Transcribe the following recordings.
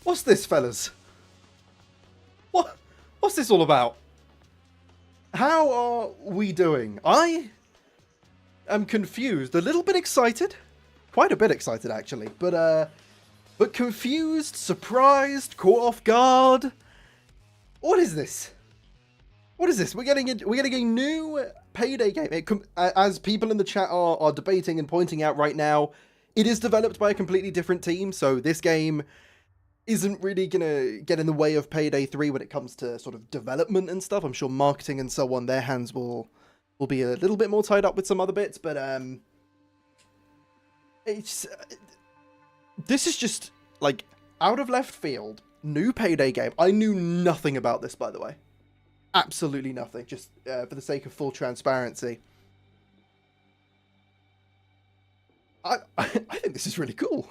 What's this, fellas? What's this all about? How are we doing? I am confused, a little bit excited, quite a bit excited actually, but confused, surprised, caught off guard. What is this? What is this? We're getting a new Payday game. As people in the chat are debating and pointing out right now, it is developed by a completely different team, so this game isn't really gonna get in the way of Payday 3 when it comes to sort of development and stuff. I'm sure marketing and so on, their hands will be a little bit more tied up with some other bits, but this is just like out of left field, new Payday game. I knew nothing about this, by the way. Absolutely nothing, just for the sake of full transparency. I think this is really cool.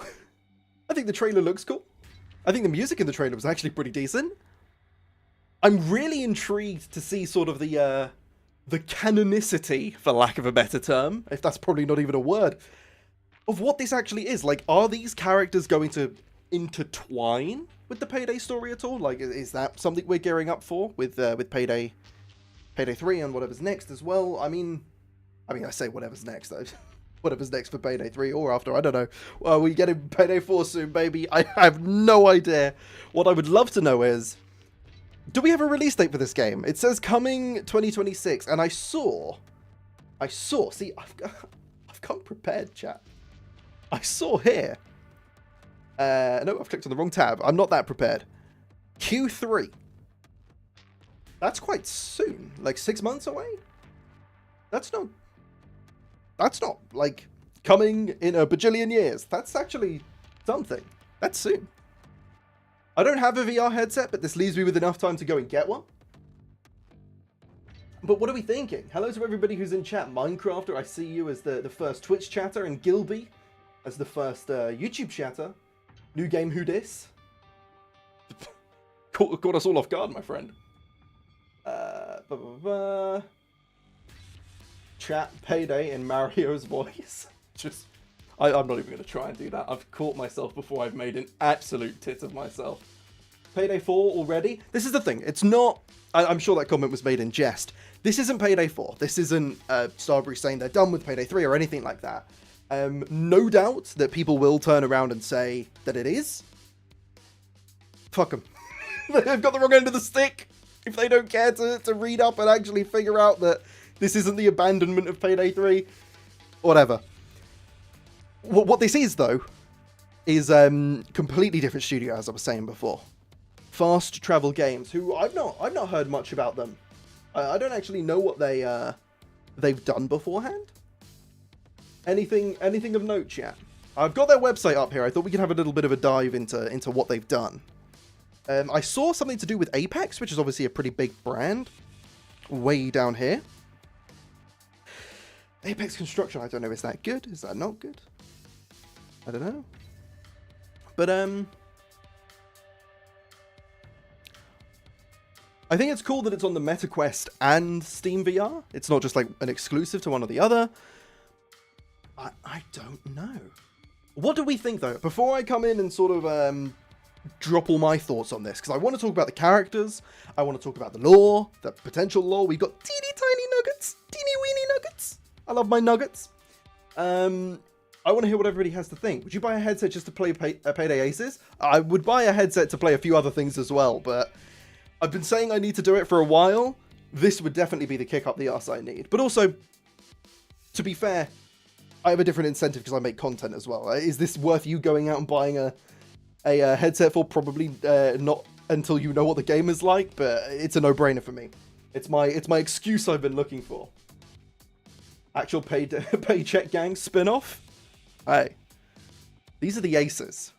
I think the trailer looks cool. I think the music in the trailer was actually pretty decent. I'm really intrigued to see sort of the canonicity, for lack of a better term, if that's probably not even a word, of what this actually is. Like, are these characters going to intertwine with the Payday story at all? Like, is that something we're gearing up for with Payday 3 and whatever's next as well? I mean, I say whatever's next though. Whatever's next for Payday 3 or after, I don't know. Well, we get in Payday 4 soon, baby. I have no idea. What I would love to know is, do we have a release date for this game? It says coming 2026, and I saw, see, I've come prepared, chat. I saw here, no, I've clicked on the wrong tab. I'm not that prepared. Q3. That's quite soon, like 6 months away? That's not like coming in a bajillion years. That's actually something. That's soon. I don't have a VR headset, but this leaves me with enough time to go and get one. But what are we thinking? Hello to everybody who's in chat. Minecrafter, I see you as the first Twitch chatter, and Gilby as the first YouTube chatter. New game, who dis? Caught us all off guard, my friend. Chat Payday in Mario's voice. Just, I'm not even going to try and do that. I've caught myself before I've made an absolute tit of myself. Payday 4 already? This is the thing. It's not... I'm sure that comment was made in jest. This isn't Payday 4. This isn't Starbury saying they're done with Payday 3 or anything like that. No doubt that people will turn around and say that it is. Fuck them. They've got the wrong end of the stick. If they don't care to read up and actually figure out that this isn't the abandonment of Payday 3. Whatever. What this is, though, is completely different studio, as I was saying before. Fast Travel Games, who I've not heard much about them. I don't actually know what they've done beforehand. Anything of note yet? I've got their website up here. I thought we could have a little bit of a dive into what they've done. I saw something to do with Apex, which is obviously a pretty big brand. Way down here. Apex Construction, I don't know, is that good? Is that not good? I don't know. But, I think it's cool that it's on the MetaQuest and Steam VR. It's not just like an exclusive to one or the other. I don't know. What do we think, though? Before I come in and sort of, drop all my thoughts on this, because I want to talk about the characters, I want to talk about the lore, the potential lore. We've got teeny tiny nuggets, teeny weeny nuggets. I love my nuggets. I want to hear what everybody has to think. Would you buy a headset just to play Payday Aces? I would buy a headset to play a few other things as well, but I've been saying I need to do it for a while. This would definitely be the kick up the arse I need. But also, to be fair, I have a different incentive because I make content as well. Is this worth you going out and buying a headset for? Probably not until you know what the game is like, but it's a no-brainer for me. It's my excuse I've been looking for. Actual Paycheck Gang spin-off? Hey, these are the Aces.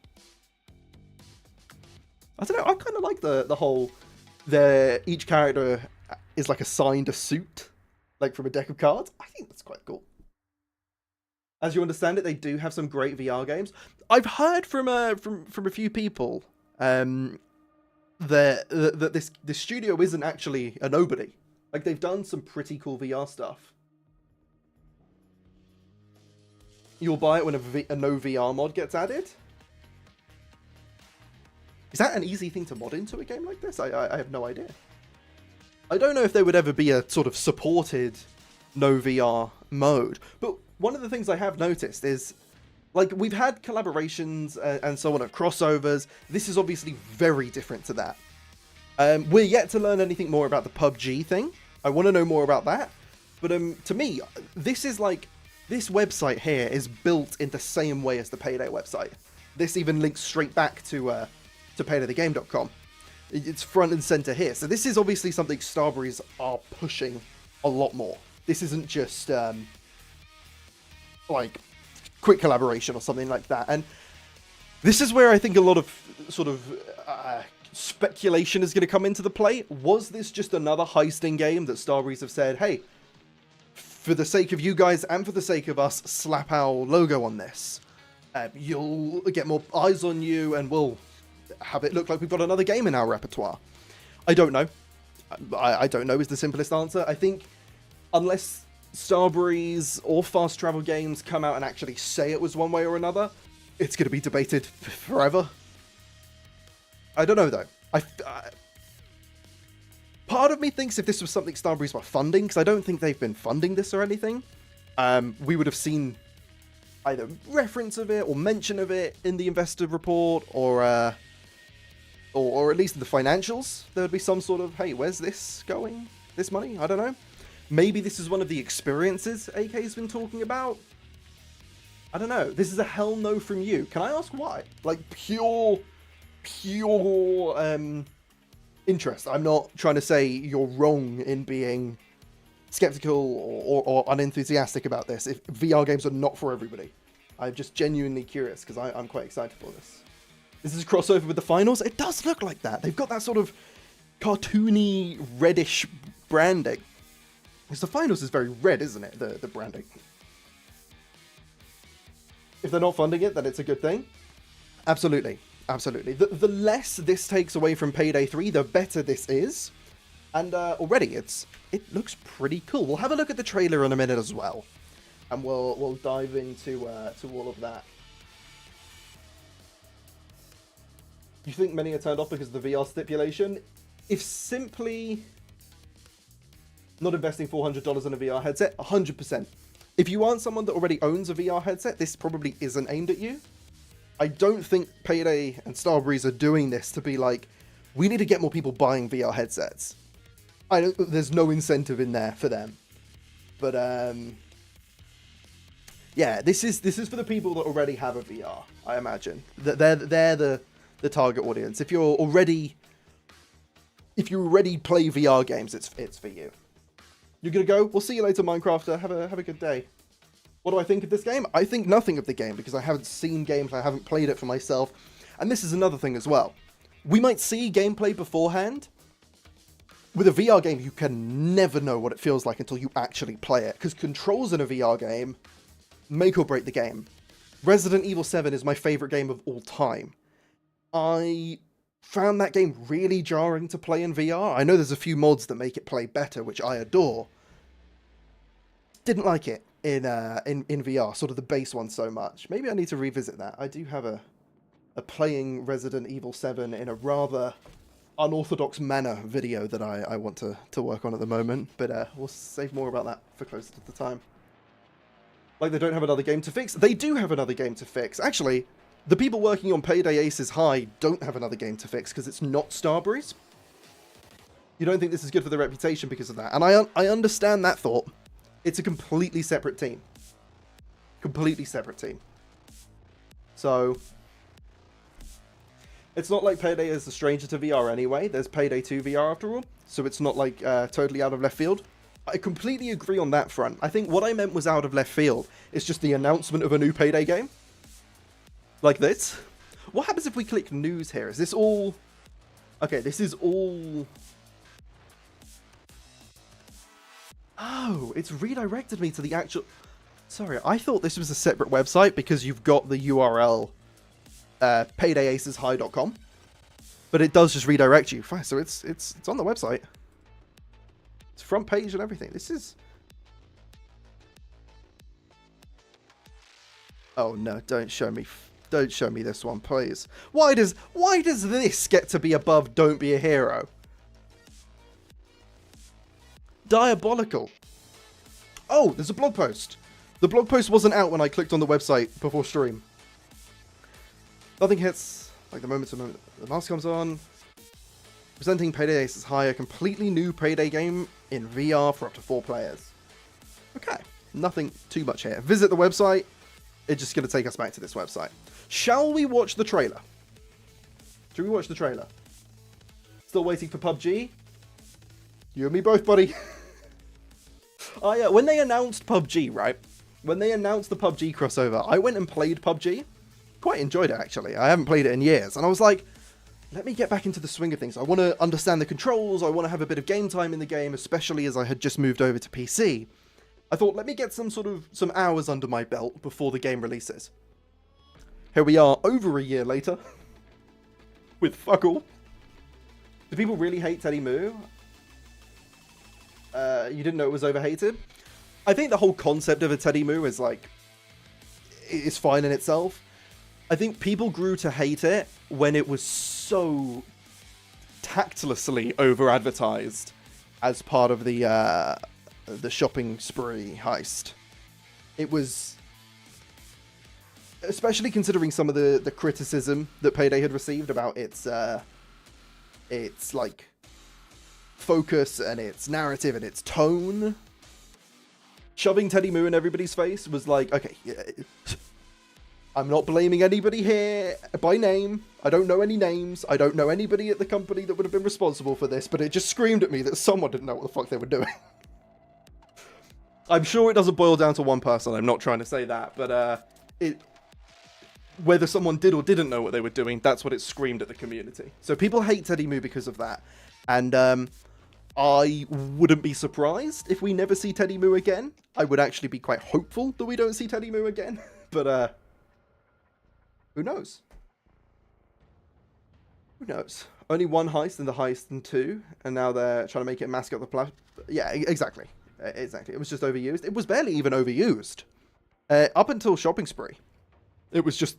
I don't know, I kind of like the whole, each character is like assigned a suit, like from a deck of cards. I think that's quite cool. As you understand it, they do have some great VR games. I've heard from a few people that this studio isn't actually a nobody. Like, they've done some pretty cool VR stuff. You'll buy it when a no VR mod gets added? Is that an easy thing to mod into a game like this? I have no idea. I don't know if there would ever be a sort of supported no VR mode, but one of the things I have noticed is, like, we've had collaborations and so on at crossovers. This is obviously very different to that. We're yet to learn anything more about the PUBG thing. I want to know more about that. But to me, this is like, this website here is built in the same way as the Payday website. This even links straight back to paydaygame.com. It's front and center here. So this is obviously something Starbreeze are pushing a lot more. This isn't just like quick collaboration or something like that. And this is where I think a lot of sort of speculation is going to come into the play. Was this just another heisting game that Starbreeze have said, hey, for the sake of you guys and for the sake of us, slap our logo on this. You'll get more eyes on you and we'll have it look like we've got another game in our repertoire. I don't know. I don't know is the simplest answer. I think unless Starbreeze or Fast Travel Games come out and actually say it was one way or another, it's going to be debated forever. I don't know, though. Part of me thinks if this was something Starbreeze were funding, because I don't think they've been funding this or anything, we would have seen either reference of it or mention of it in the investor report, or at least in the financials. There would be some sort of, hey, where's this going? This money? I don't know. Maybe this is one of the experiences AK's been talking about. I don't know. This is a hell no from you. Can I ask why? Like, pure interest. I'm not trying to say you're wrong in being skeptical or unenthusiastic about this. If VR games are not for everybody. I'm just genuinely curious because I'm quite excited for this. This is a crossover with the finals. It does look like that. They've got that sort of cartoony reddish branding. Because the finals is very red, isn't it? The branding. If they're not funding it, then it's a good thing. Absolutely. Absolutely. The less this takes away from Payday 3, the better this is. And already it looks pretty cool. We'll have a look at the trailer in a minute as well. And we'll dive into to all of that. You think many are turned off because of the VR stipulation? If simply not investing $400 in a VR headset, 100%. If you aren't someone that already owns a VR headset, this probably isn't aimed at you. I don't think Payday and Starbreeze are doing this to be like, we need to get more people buying VR headsets. There's no incentive in there for them. But yeah, this is for the people that already have a VR, I imagine. They're the target audience. If you already play VR games, it's for you. You're gonna go, we'll see you later, Minecrafter. Have a good day. What do I think of this game? I think nothing of the game because I haven't seen games, I haven't played it for myself. And this is another thing as well. We might see gameplay beforehand. With a VR game, you can never know what it feels like until you actually play it. Because controls in a VR game make or break the game. Resident Evil 7 is my favorite game of all time. I found that game really jarring to play in VR. I know there's a few mods that make it play better, which I adore. Didn't like it in VR, sort of the base one so much. Maybe I need to revisit that. I do have a playing Resident Evil 7 in a rather unorthodox manner video that I want to work on at the moment, but we'll save more about that for closer to the time. Like they don't have another game to fix. They do have another game to fix. Actually, the people working on Payday Aces High don't have another game to fix because it's not Starbreeze. You don't think this is good for the reputation because of that. And I understand that thought. It's a completely separate team. Completely separate team. So it's not like Payday is a stranger to VR anyway. There's Payday 2 VR after all. So it's not like totally out of left field. I completely agree on that front. I think what I meant was out of left field. It's just the announcement of a new Payday game. Like this. What happens if we click news here? Is this all... Okay, this is all... Oh, it's redirected me to the actual... Sorry, I thought this was a separate website because you've got the URL paydayaceshigh.com. But it does just redirect you. Fine, so it's on the website. It's front page and everything. This is... Oh no, don't show me Don't show me this one, please. Why does this get to be above Don't Be a Hero? Diabolical. Oh, there's a blog post. The blog post wasn't out when I clicked on the website before stream. Nothing hits like the moment to moment. The mask comes on. Presenting Payday Ace is high, a completely new Payday game in VR for up to 4 players. Okay, nothing too much here. Visit the website. It's just going to take us back to this website. Shall we watch the trailer? Should we watch the trailer? Still waiting for PUBG? You and me both, buddy. When they announced PUBG, right? When they announced the PUBG crossover, I went and played PUBG. Quite enjoyed it, actually. I haven't played it in years. And I was like, let me get back into the swing of things. I want to understand the controls. I want to have a bit of game time in the game, especially as I had just moved over to PC. I thought, let me get some hours under my belt before the game releases. Here we are, over a year later, with fuck all. Do people really hate Teddy Moo? You didn't know it was overhated? I think the whole concept of a Teddy Moo is like, is fine in itself. I think people grew to hate it when it was so tactlessly over-advertised as part of the shopping spree heist. It was, especially considering some of the criticism that Payday had received about its like focus and its narrative and its tone. Shoving Teddy Moo in everybody's face was like, okay, yeah, I'm not blaming anybody here by name. I don't know any names. I don't know anybody at the company that would have been responsible for this, but it just screamed at me that someone didn't know what the fuck they were doing. I'm sure it doesn't boil down to one person. I'm not trying to say that, but whether someone did or didn't know what they were doing, that's what it screamed at the community. So people hate Teddy Moo because of that. And I wouldn't be surprised if we never see Teddy Moo again. I would actually be quite hopeful that we don't see Teddy Moo again. But who knows? Who knows? Only one heist in the heist and 2, and now they're trying to make it mask up the plot. Yeah, exactly. Exactly. It was just overused. It was barely even overused. Up until Shopping Spree. It was just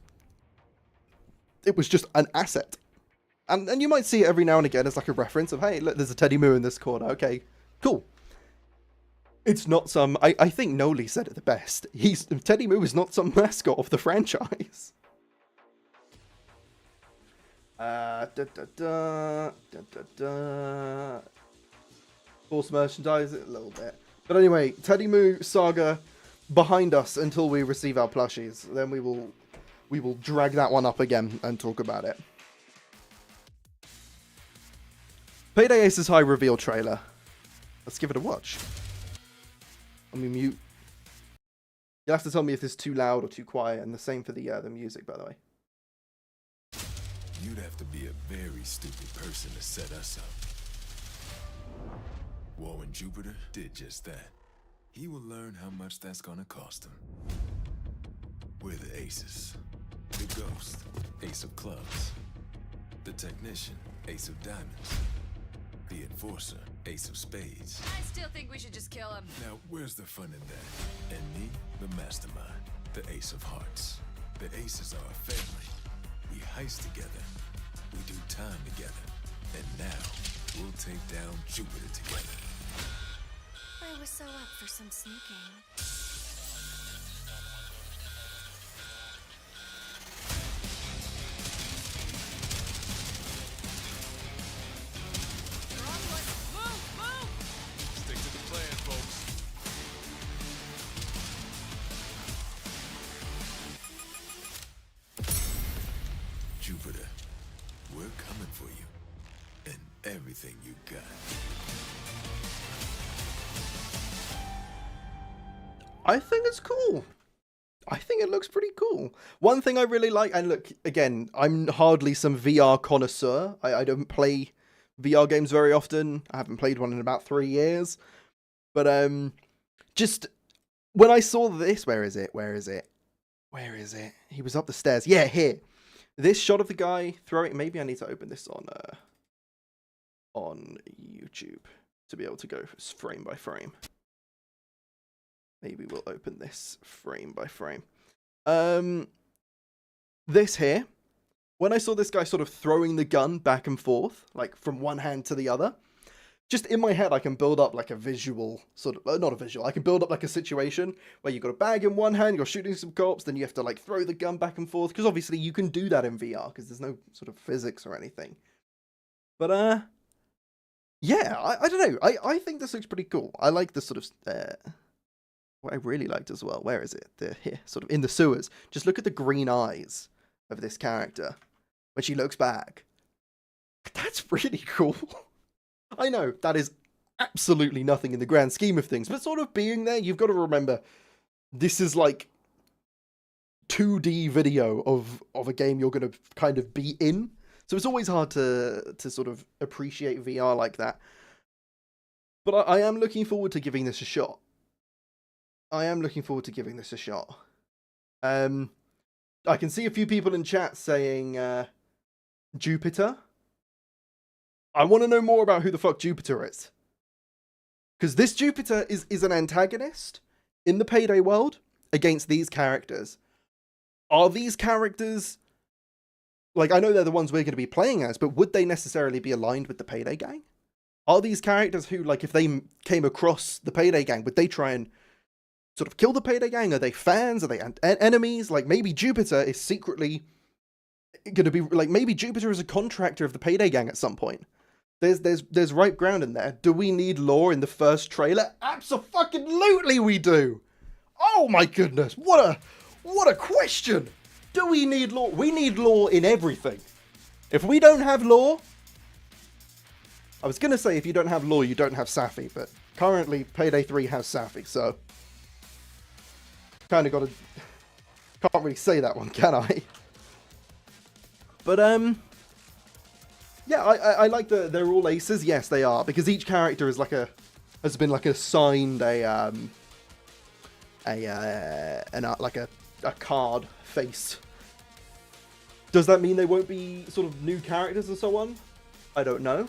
an asset. And you might see it every now and again as like a reference of, hey, look, there's a Teddy Moo in this corner. Okay, cool. It's not some... I think Noli said it the best. Teddy Moo is not some mascot of the franchise. Force merchandise a little bit. But anyway, Teddy Moo saga behind us until we receive our plushies. Then we will drag that one up again and talk about it. Payday Ace's High reveal trailer. Let's give it a watch. Let me mute. You'll have to tell me if it's too loud or too quiet, and the same for the music, by the way. You'd have to be a very stupid person to set us up. Warren Jupiter did just that. He will learn how much that's gonna cost him. We're the aces. The ghost, ace of clubs. The technician, ace of diamonds. The enforcer, ace of spades. I still think we should just kill him. Now, where's the fun in that? And me, the mastermind, the ace of hearts. The aces are a family. We heist together. We do time together. And now, we'll take down Jupiter together. I was so up for some sneaking. Stick to the plan, folks. Jupiter, we're coming for you. And everything you got. I think it's cool. I think it looks pretty cool. One thing I really like, and look, again, I'm hardly some VR connoisseur. I don't play VR games very often. I haven't played one in about 3 years. But just when I saw this, where is it? He was up the stairs. Yeah, here. This shot of the guy throwing. Maybe I need to open this on YouTube to be able to go frame by frame. Maybe we'll open this frame by frame. this here, when I saw this guy sort of throwing the gun back and forth, like from one hand to the other, just in my head, I can build up like a visual sort of, not a visual, I can build up like a situation where you've got a bag in one hand, you're shooting some cops, then you have to like throw the gun back and forth, because obviously you can do that in VR, because there's no sort of physics or anything. But, yeah, I don't know, I think this looks pretty cool. I like this sort of, what I really liked as well, where is it? Here, sort of in the sewers. Just look at the green eyes of this character when she looks back. That's really cool. I know, that is absolutely nothing in the grand scheme of things, but sort of being there, you've got to remember, this is like 2D video of a game you're going to kind of be in. So it's always hard to sort of appreciate VR like that. But I am looking forward to giving this a shot. I can see a few people in chat saying Jupiter. I want to know more about who the fuck Jupiter is. Because this Jupiter is an antagonist in the Payday world against these characters. Are these characters... Like, I know they're the ones we're going to be playing as, but would they necessarily be aligned with the Payday gang? Are these characters who, like, if they came across the Payday gang, would they try and sort of kill the Payday gang? Are they fans? Are they enemies? Like, maybe Jupiter is secretly going to be... Like, maybe Jupiter is a contractor of the Payday gang at some point. There's ripe ground in there. Do we need lore in the first trailer? Abso-fucking-lutely we do! Oh my goodness, what a question! Do we need lore? We need lore in everything. If we don't have lore... I was gonna say if you don't have lore, you don't have Safi, but currently Payday 3 has Safi, so... Kinda gotta... Can't really say that one, can I? But, yeah, I like they're all aces. Yes, they are, because each character is has been assigned a card face. Does that mean they won't be sort of new characters and so on? I don't know.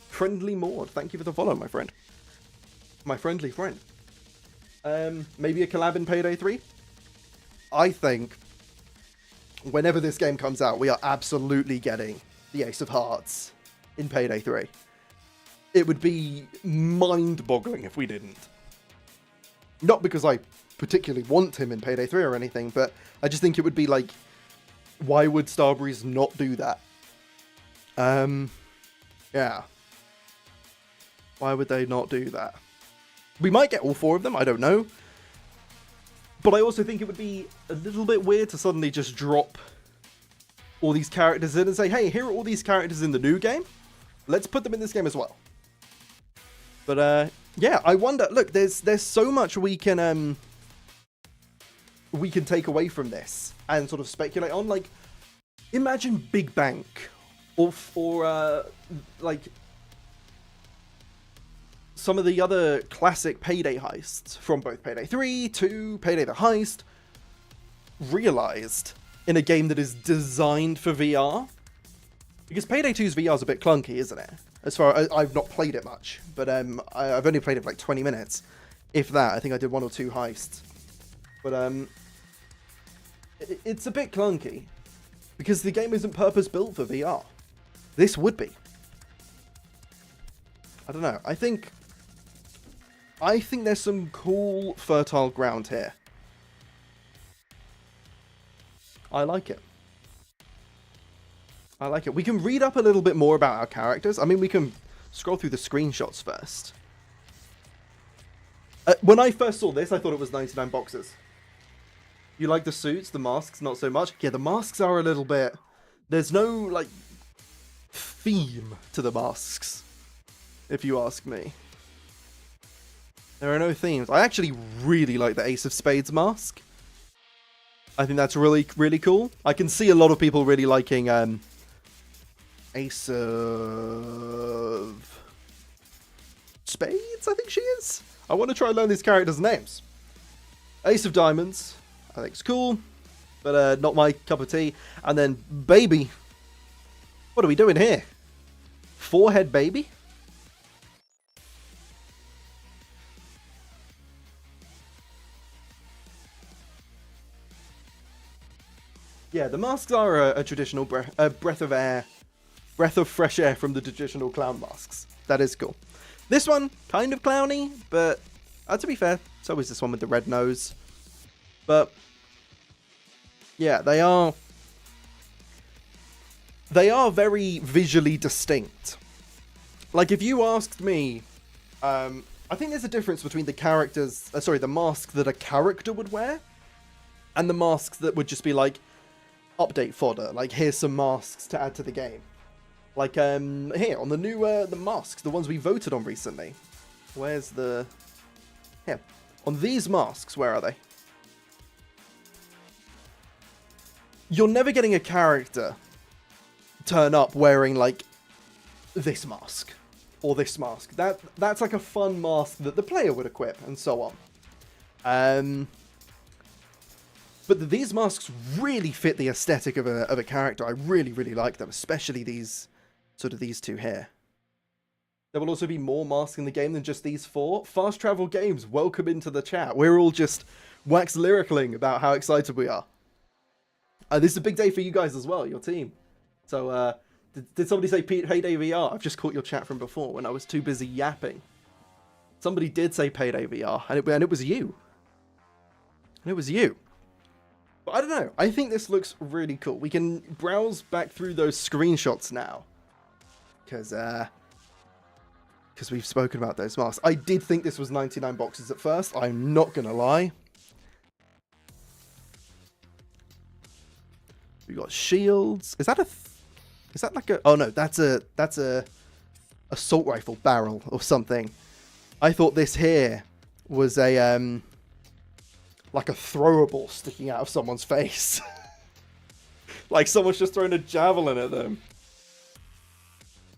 Friendly Maud, thank you for the follow, my friend. My friendly friend. Maybe a collab in Payday 3? I think whenever this game comes out, we are absolutely getting the Ace of Hearts in Payday 3. It would be mind-boggling if we didn't. Not because I particularly want him in Payday 3 or anything, but I just think it would be like, why would Starbreeze not do that? Yeah. Why would they not do that? We might get all 4 of them, I don't know. But I also think it would be a little bit weird to suddenly just drop all these characters in and say, hey, here are all these characters in the new game. Let's put them in this game as well. But, yeah, I wonder, look, there's so much we can take away from this and sort of speculate on. Like, imagine Big Bank or like, some of the other classic Payday heists from both Payday 3 to Payday the Heist realized in a game that is designed for VR. Because Payday 2's VR is a bit clunky, isn't it? As far as I've not played it much, but I've only played it for like 20 minutes. If that, I think I did 1 or 2 heists. But it's a bit clunky because the game isn't purpose built for VR. This would be. I don't know. I think there's some cool fertile ground here. I like it. I like it. We can read up a little bit more about our characters. I mean, we can scroll through the screenshots first. When I first saw this, I thought it was 99 boxes. You like the suits, the masks, not so much? Yeah, the masks are a little bit... There's no, like, theme to the masks, if you ask me. There are no themes. I actually really like the Ace of Spades mask. I think that's really, really cool. I can see a lot of people really liking Ace of Spades, I think she is. I want to try and learn these characters' names. Ace of Diamonds, I think it's cool, but not my cup of tea. And then Baby. What are we doing here? Forehead Baby? Yeah, the masks are a traditional breath of fresh air from the traditional clown masks. That is cool. This one, kind of clowny, but to be fair, so is this one with the red nose. But yeah, they are very visually distinct. Like, if you asked me, I think there's a difference between the mask that a character would wear, and the masks that would just be like, update fodder. Like, here's some masks to add to the game. Like, here, on the new, the masks, the ones we voted on recently. Where's the... Here. On these masks, where are they? You're never getting a character turn up wearing, like, this mask. Or this mask. That's like a fun mask that the player would equip, and so on. But these masks really fit the aesthetic of a character. I really, really like them, especially these two here. There will also be more masks in the game than just these 4. Fast Travel Games, welcome into the chat. We're all just wax lyricaling about how excited we are. This is a big day for you guys as well, your team. So, did somebody say Payday VR? I've just caught your chat from before when I was too busy yapping. Somebody did say Payday VR, and it was you. And it was you. But I don't know. I think this looks really cool. We can browse back through those screenshots now. Because we've spoken about those masks. I did think this was 99 boxes at first. I'm not going to lie. We got shields. Is that like a... Oh no, that's a assault rifle barrel or something. I thought this here was a like a throwable sticking out of someone's face. Like someone's just throwing a javelin at them.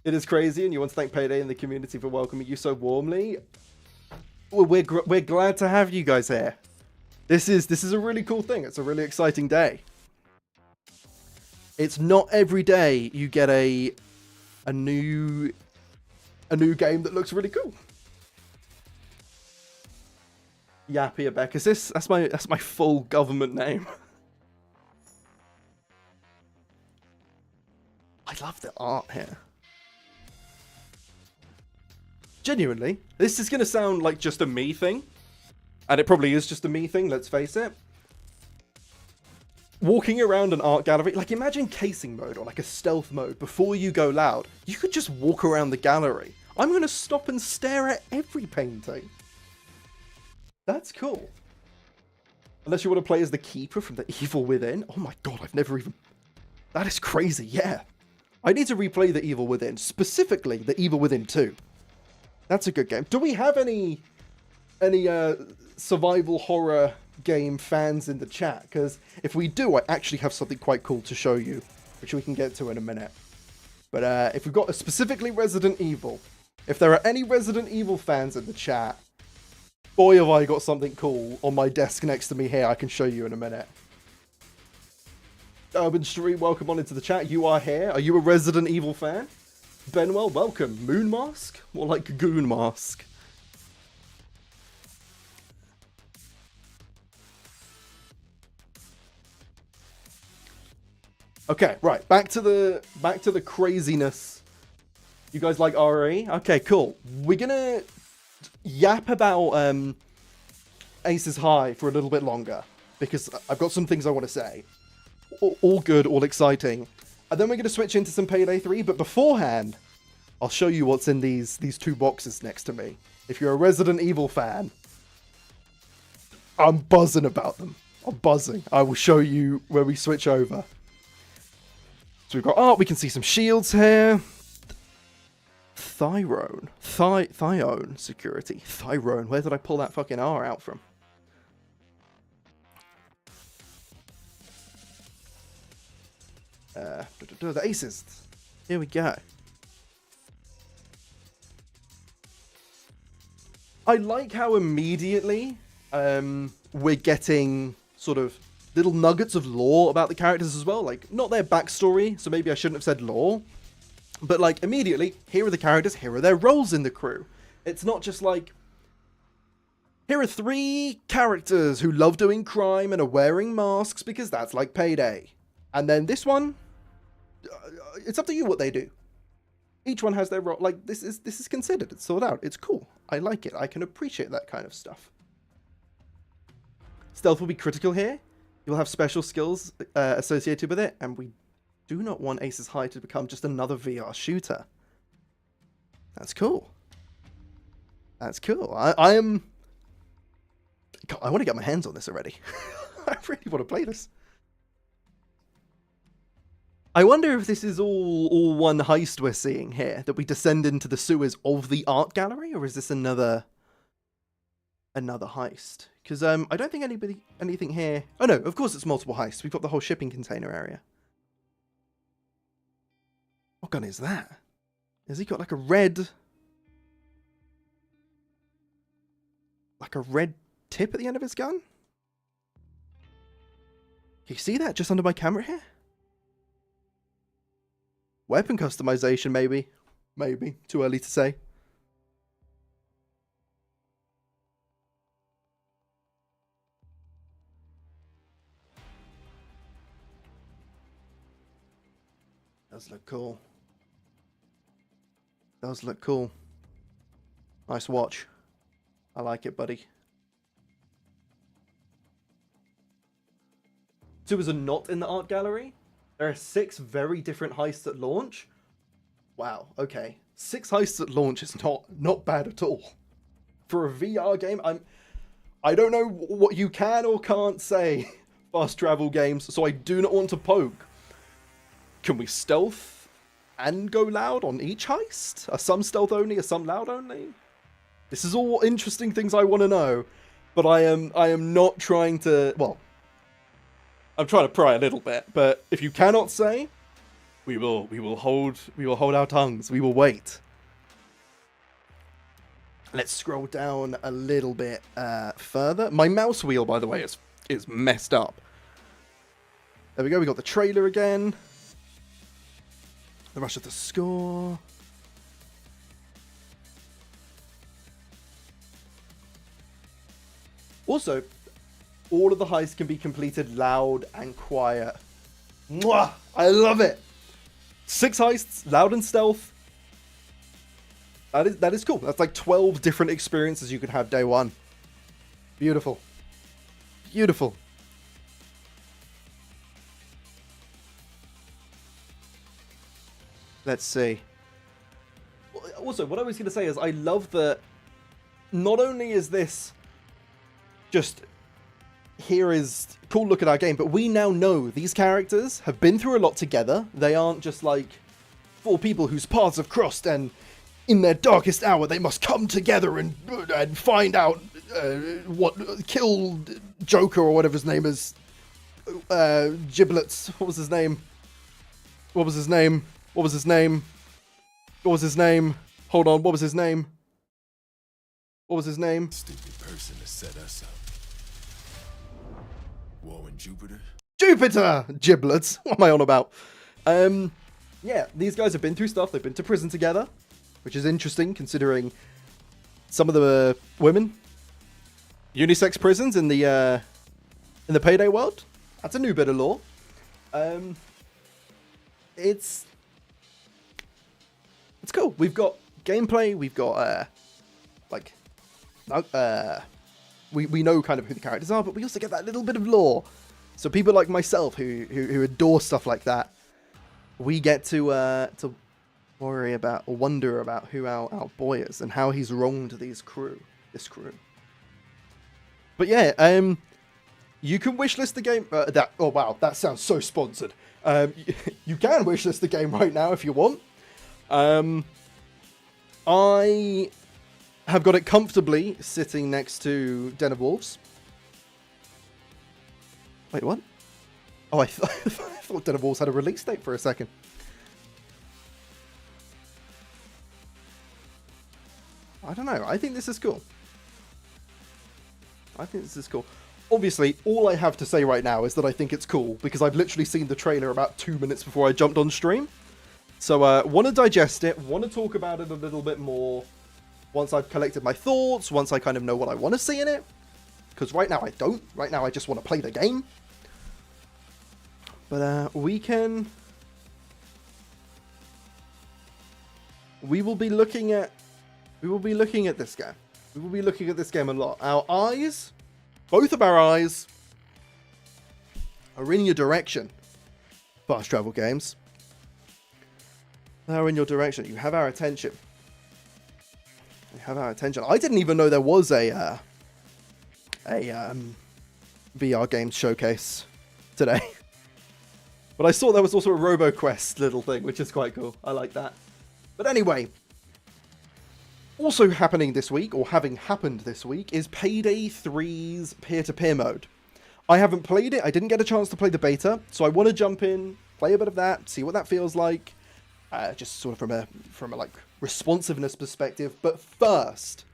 It is crazy, and you want to thank Payday and the community for welcoming you so warmly. Well, we're glad to have you guys here. This is a really cool thing. It's a really exciting day. It's not every day you get a new game that looks really cool. Yappy Abecus, that's my full government name. I love the art here. Genuinely, this is going to sound like just a me thing. And it probably is just a me thing, let's face it. Walking around an art gallery, like imagine casing mode or like a stealth mode before you go loud. You could just walk around the gallery. I'm going to stop and stare at every painting. That's cool. Unless you want to play as the Keeper from the Evil Within. Oh my god, I've never even... That is crazy, yeah. I need to replay the Evil Within, specifically the Evil Within 2. That's a good game. Do we have any survival horror game fans in the chat? Because if we do, I actually have something quite cool to show you, which we can get to in a minute. But if we've got a specifically Resident Evil, if there are any Resident Evil fans in the chat, boy have I got something cool on my desk next to me here I can show you in a minute. Urban Street, welcome on into the chat. You are here. Are you a Resident Evil fan? Benwell, welcome. Moon Mask? More like Goon Mask. Okay, right. Back to the craziness. You guys like RE? Okay, cool. We're gonna yap about Aces High for a little bit longer because I've got some things I want to say. All good, all exciting. And then we're going to switch into some Payday 3, but beforehand, I'll show you what's in these 2 boxes next to me. If you're a Resident Evil fan, I'm buzzing about them. I'm buzzing. I will show you where we switch over. So we've got art, we can see some shields here. Thyone security. Tyrone, where did I pull that fucking R out from? The aces. Here we go. I like how immediately we're getting sort of little nuggets of lore about the characters as well. Like, not their backstory, so maybe I shouldn't have said lore. But, like, immediately, here are the characters, here are their roles in the crew. It's not just like, here are 3 characters who love doing crime and are wearing masks because that's like Payday. And then this one, it's up to you what they do. Each one has their role. Like, this is considered. It's thought out. It's cool. I like it. I can appreciate that kind of stuff. Stealth will be critical here. You'll have special skills associated with it, and we do not want Aces High to become just another VR shooter. That's cool. That's cool. I am... God, I want to get my hands on this already. I really want to play this. I wonder if this is all one heist we're seeing here, that we descend into the sewers of the art gallery, or is this another heist? Because I don't think anything here... Oh no, of course it's multiple heists. We've got the whole shipping container area. What gun is that? Has he got like a red... Like a red tip at the end of his gun? Can you see that just under my camera here? Weapon customization, maybe. Maybe. Too early to say. Does look cool. Does look cool. Nice watch. I like it, buddy. Sewers are not in the art gallery. There are 6 very different heists at launch. Wow, okay. 6 heists at launch is not bad at all. For a VR game, I don't know what you can or can't say fast travel games, so I do not want to poke. Can we stealth and go loud on each heist? Are some stealth only? Are some loud only? This is all interesting things I want to know, but I am not trying to, well, I'm trying to pry a little bit, but if you cannot say, we will hold our tongues. We will wait. Let's scroll down a little bit further. My mouse wheel, by the way, is messed up. There we go. We got the trailer again. The rush of the score. Also, all of the heists can be completed loud and quiet. Mwah! I love it. 6 heists, loud and stealth. That is cool. That's like 12 different experiences you could have day one. Beautiful. Beautiful. Let's see. Also, what I was going to say is I love that not only is this just... Here is cool look at our game, but we now know these characters have been through a lot together. They aren't just like 4 people whose paths have crossed, and in their darkest hour they must come together and find out what killed Joker or whatever his name is. Giblets. What was his name? What was his name? What was his name? What was his name? Hold on. What was his name? What was his name? Stupid person to set us up. War in Jupiter? Jupiter! Giblets. What am I on about? Yeah, these guys have been through stuff. They've been to prison together, which is interesting considering some of the women. Unisex prisons in the Payday world. That's a new bit of lore. It's cool. We've got gameplay. We've got we know kind of who the characters are, but we also get that little bit of lore. So people like myself who adore stuff like that, we get to worry about or wonder about who our boy is and how he's wronged this crew. But yeah, you can wishlist the game. Oh wow, that sounds so sponsored. You can wishlist the game right now if you want. I have got it comfortably sitting next to Den of Wolves. Wait, what? Oh, I thought Den of Wolves had a release date for a second. I don't know. I think this is cool. Obviously, all I have to say right now is that I think it's cool, because I've literally seen the trailer about 2 minutes before I jumped on stream. So, want to digest it, want to talk about it a little bit more. Once I've collected my thoughts, once I kind of know what I want to see in it. Because right now I don't. Right now I just want to play the game. But we will be looking at this game. We will be looking at this game a lot. Our eyes, both of our eyes, are in your direction. Fast travel games. They are in your direction. You have our attention. You have our attention. I didn't even know there was a VR games showcase today. But I saw there was also a RoboQuest little thing, which is quite cool. I like that. But anyway, also happening this week, or having happened this week, is Payday 3's peer-to-peer mode. I haven't played it. I didn't get a chance to play the beta, so I want to jump in, play a bit of that, see what that feels like, just sort of from a like responsiveness perspective. But first,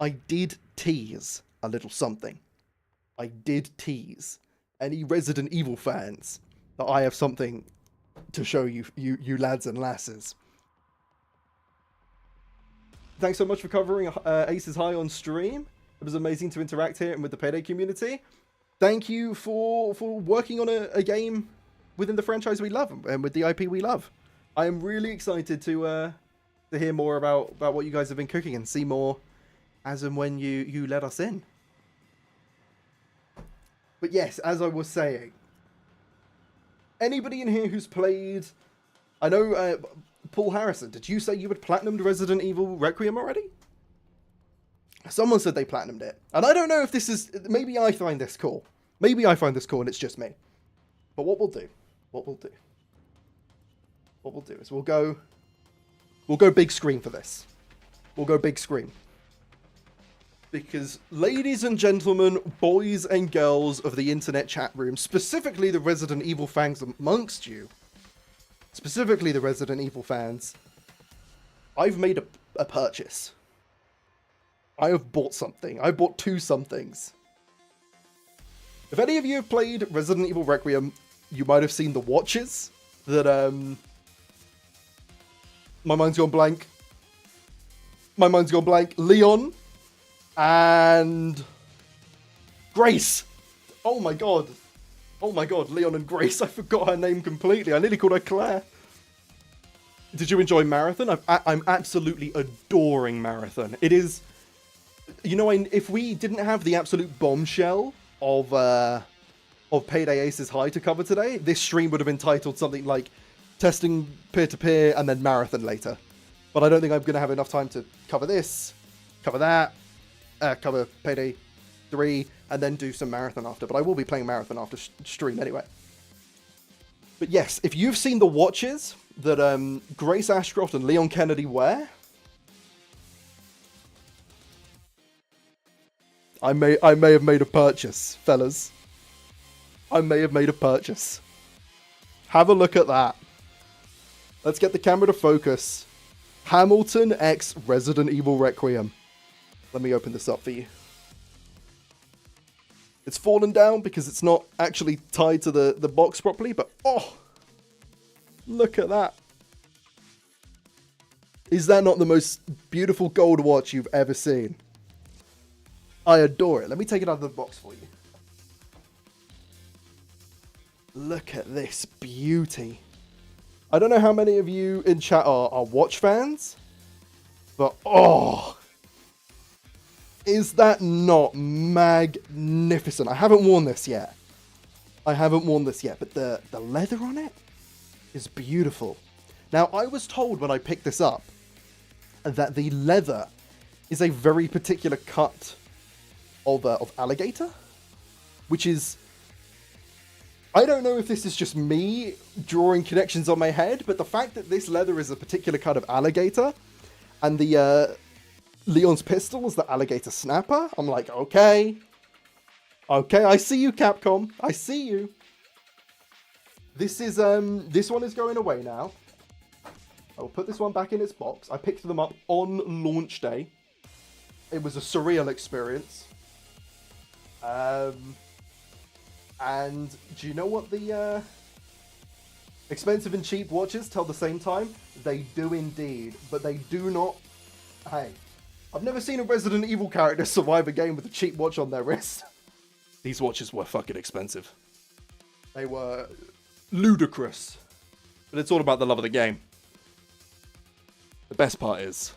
I did tease a little something. I did tease any Resident Evil fans that I have something to show you lads and lasses. Thanks so much for covering Aces High on stream. It was amazing to interact here and with the Payday community. Thank you for working on a game within the franchise we love and with the IP we love. I am really excited to hear more about what you guys have been cooking and see more as and when you let us in. But yes, as I was saying, anybody in here who's played... I know, Paul Harrison, did you say you had platinumed Resident Evil Requiem already? Someone said they platinumed it. And I don't know if this is... Maybe I find this cool. Maybe I find this cool and it's just me. But what we'll do is we'll go big screen for this. We'll go big screen. Because, ladies and gentlemen, boys and girls of the internet chat room, specifically the Resident Evil fans amongst you, specifically the Resident Evil fans, I've made a purchase. I have bought something. I bought two somethings. If any of you have played Resident Evil Requiem, you might have seen the watches that, my mind's gone blank. Leon and Grace. Oh my god, Leon and Grace. I forgot her name completely. I nearly called her Claire. Did you enjoy Marathon? I'm absolutely adoring Marathon. It is, you know, if we didn't have the absolute bombshell of Payday Aces High to cover today, this stream would have been titled something like testing peer-to-peer and then Marathon later. But I don't think I'm going to have enough time to cover this, cover that, cover Payday 3, and then do some Marathon after. But I will be playing Marathon after stream anyway. But yes, if you've seen the watches that Grace Ashcroft and Leon Kennedy wear, I may have made a purchase, fellas. I may have made a purchase. Have a look at that. Let's get the camera to focus. Hamilton X Resident Evil Requiem. Let me open this up for you. It's fallen down because it's not actually tied to the box properly, but oh, look at that. Is that not the most beautiful gold watch you've ever seen? I adore it. Let me take it out of the box for you. Look at this beauty. I don't know how many of you in chat are watch fans, but oh, is that not magnificent? I haven't worn this yet. But the leather on it is beautiful. Now, I was told when I picked this up that the leather is a very particular cut of alligator, which is... I don't know if this is just me drawing connections on my head, but the fact that this leather is a particular cut of alligator, and the Leon's pistol is the alligator snapper, I'm like, okay, I see you, Capcom, I see you. This is this one is going away now. I'll put this one back in its box. I picked them up on launch day. It was a surreal experience. And do you know what the expensive and cheap watches tell the same time? They do indeed, but they do not... Hey, I've never seen a Resident Evil character survive a game with a cheap watch on their wrist. These watches were fucking expensive. They were ludicrous. But it's all about the love of the game. The best part is,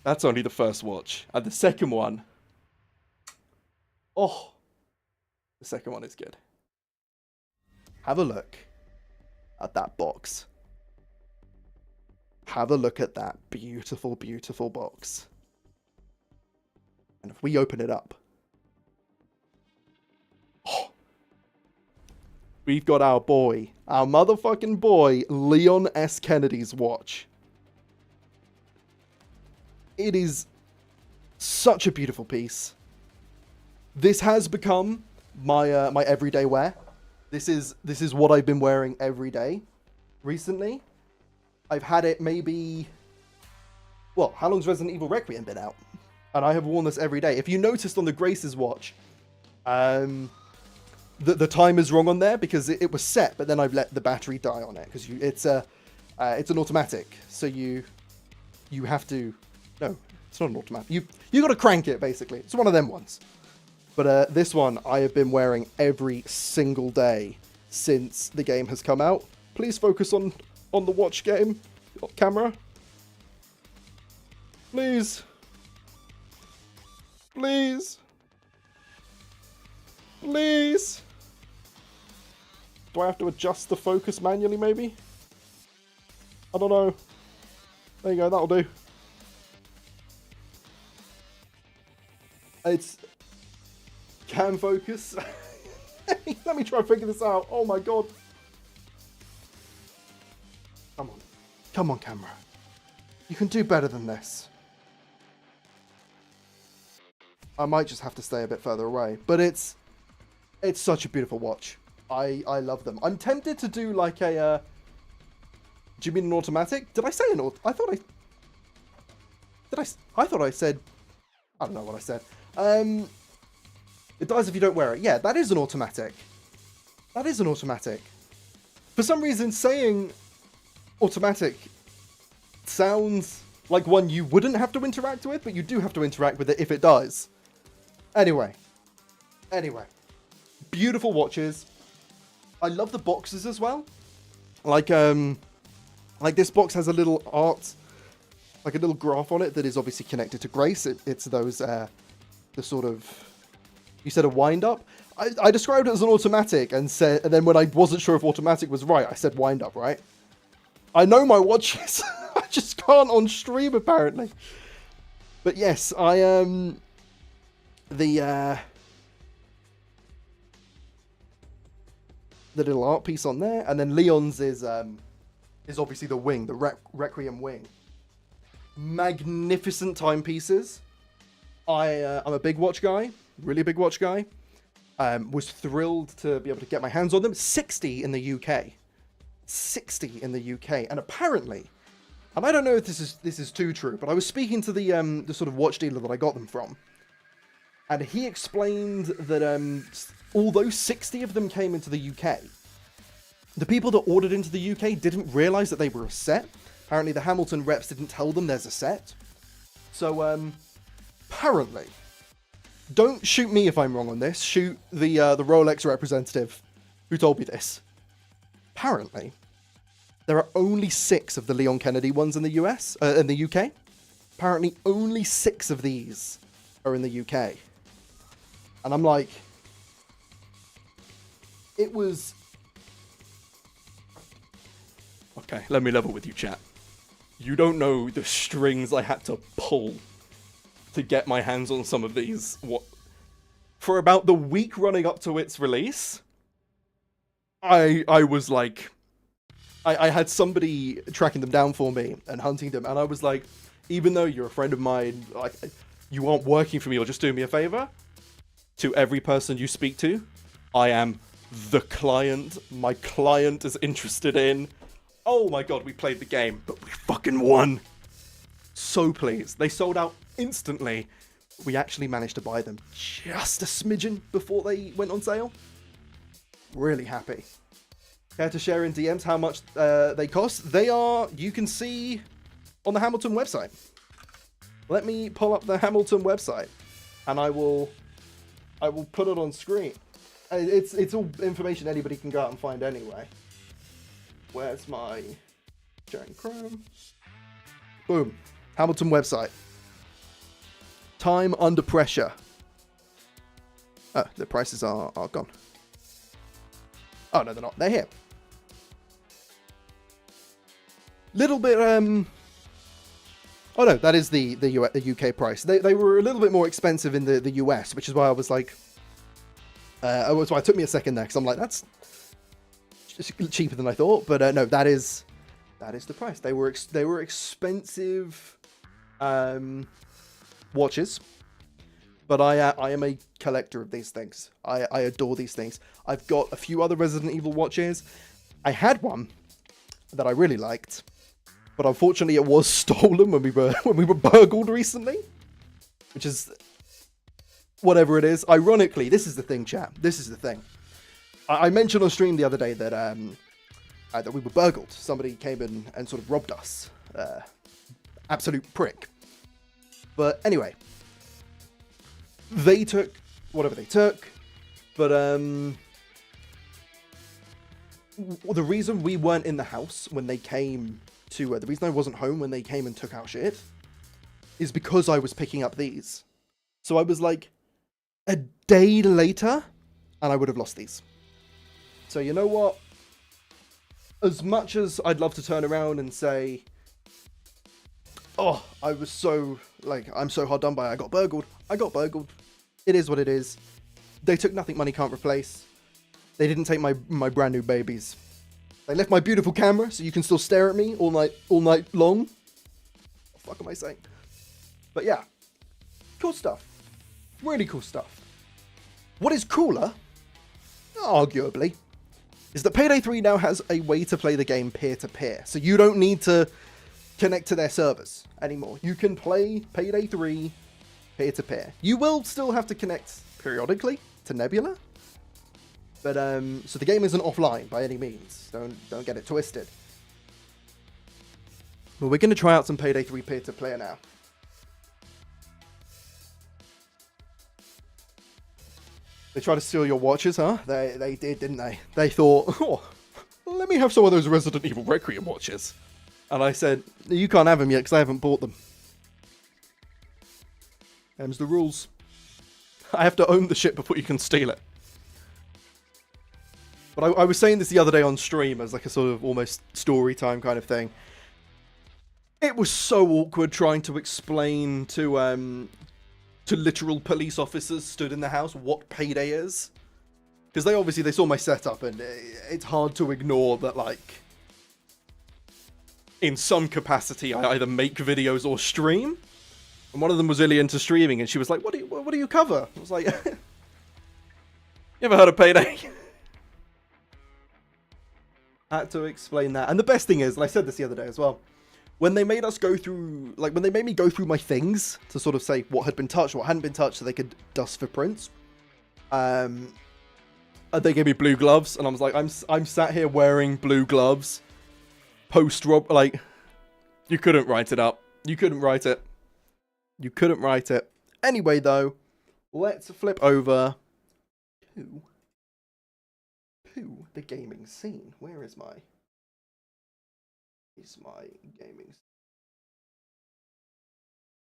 that's only the first watch. And the second one, oh, the second one is good. Have a look at that box. Have a look at that beautiful, beautiful box. And if we open it up, oh, we've got our boy, our motherfucking boy, Leon S. Kennedy's watch. It is such a beautiful piece. This has become my my everyday wear. This is what I've been wearing every day recently. I've had it maybe, well, how long's Resident Evil Requiem been out? And I have worn this every day. If you noticed on the Grace's watch, the time is wrong on there because it was set, but then I've let the battery die on it because it's an automatic, so you have to. No, it's not an automatic. You got to crank it basically. It's one of them ones. But this one I have been wearing every single day since the game has come out. Please focus on the watch game camera. Please. Please. Please. Do I have to adjust the focus manually maybe? I don't know. There you go, that'll do. It's cam focus. Let me try and figure this out. Oh my god. Come on. Come on, camera. You can do better than this. I might just have to stay a bit further away. But it's such a beautiful watch. I love them. I'm tempted to do like a... do you mean an automatic? Did I say an auto? I thought I said... I don't know what I said. It dies if you don't wear it. Yeah, that is an automatic. That is an automatic. For some reason, saying automatic sounds like one you wouldn't have to interact with, but you do have to interact with it if it dies. Anyway. Beautiful watches. I love the boxes as well. Like this box has a little art, like a little graph on it that is obviously connected to Grace. It's those, the sort of... You said a wind-up? I described it as an automatic and then when I wasn't sure if automatic was right, I said wind-up, right? I know my watches. I just can't on stream, apparently. But yes, the little art piece on there, and then Leon's is obviously the wing, the Requiem wing. Magnificent timepieces. I'm a big watch guy. Really big watch guy. Was thrilled to be able to get my hands on them. 60 in the UK. 60 in the UK. And apparently, and I don't know if this is too true, but I was speaking to the sort of watch dealer that I got them from. And he explained that although 60 of them came into the UK, the people that ordered into the UK didn't realise that they were a set. Apparently the Hamilton reps didn't tell them there's a set. So, apparently... Don't shoot me if I'm wrong on this. Shoot the Rolex representative who told me this. Apparently, there are only 6 of the Leon Kennedy ones in the US, in the UK. Apparently, only 6 of these are in the UK. And I'm like, it was... Okay, let me level with you, chat. You don't know the strings I had to pull to get my hands on some of these. What? For about the week running up to its release, I was like... I had somebody tracking them down for me and hunting them, and I was like, even though you're a friend of mine, like, you aren't working for me or just doing me a favor, to every person you speak to, I am the client. My client is interested in... Oh my god, we played the game, but we fucking won. So pleased. They sold out instantly. We actually managed to buy them just a smidgen before they went on sale. Really happy. Care to share in DMs how much they cost? They are, you can see on the Hamilton website. Let me pull up the Hamilton website and I will put it on screen. It's all information anybody can go out and find anyway. Where's my sharing Chrome? Boom. Hamilton website. Time under pressure. Oh, the prices are gone. Oh, no, they're not. They're here. Little bit, Oh, no, that is the UK price. They were a little bit more expensive in the US, which is why I was like... that's why it took me a second there, because I'm like, that's cheaper than I thought. But no, that is the price. They were expensive watches. But I am a collector of these things. I adore these things. I've got a few other Resident Evil watches. I had one that I really liked, but unfortunately it was stolen when we were burgled recently, which is whatever it is. Ironically, this is the thing, chat. This is the thing. I mentioned on stream the other day that that we were burgled. Somebody came in and sort of robbed us. Absolute prick. But anyway. They took whatever they took, but the reason we weren't in the house when they came to, the reason I wasn't home when they came and took our shit, is because I was picking up these. So I was like, a day later, and I would have lost these. So you know what? As much as I'd love to turn around and say, oh, I was so, like, I'm so hard done by, I got burgled. It is what it is. They took nothing money can't replace. They didn't take my brand new babies. They left my beautiful camera so you can still stare at me all night long. What the fuck am I saying? But yeah, cool stuff. Really cool stuff. What is cooler, arguably, is that Payday 3 now has a way to play the game peer-to-peer. So you don't need to connect to their servers anymore. You can play Payday 3 peer-to-peer. You will still have to connect periodically to Nebula, but so the game isn't offline by any means. Don't get it twisted. But we're going to try out some Payday 3 peer-to-peer now. They tried to steal your watches, huh? They did, didn't they? They thought, oh, let me have some of those Resident Evil Requiem watches. And I said, you can't have them yet because I haven't bought them. Them's the rules. I have to own the shit before you can steal it. But I was saying this the other day on stream as like a sort of almost story time kind of thing. It was so awkward trying to explain to literal police officers stood in the house what Payday is. Because they saw my setup and it's hard to ignore that, like, in some capacity I either make videos or stream. And one of them was really into streaming, and she was like, what do you cover? I was like, you ever heard of Payday? I had to explain that. And the best thing is, and I said this the other day as well, when they made us go through, like, when they made me go through my things to sort of say what had been touched, what hadn't been touched, so they could dust for prints, they gave me blue gloves, and I was like, I'm sat here wearing blue gloves, post-rob, like, you couldn't write it up. You couldn't write it. You couldn't write it. Anyway, though, let's flip over to the gaming scene. Where is my gaming scene?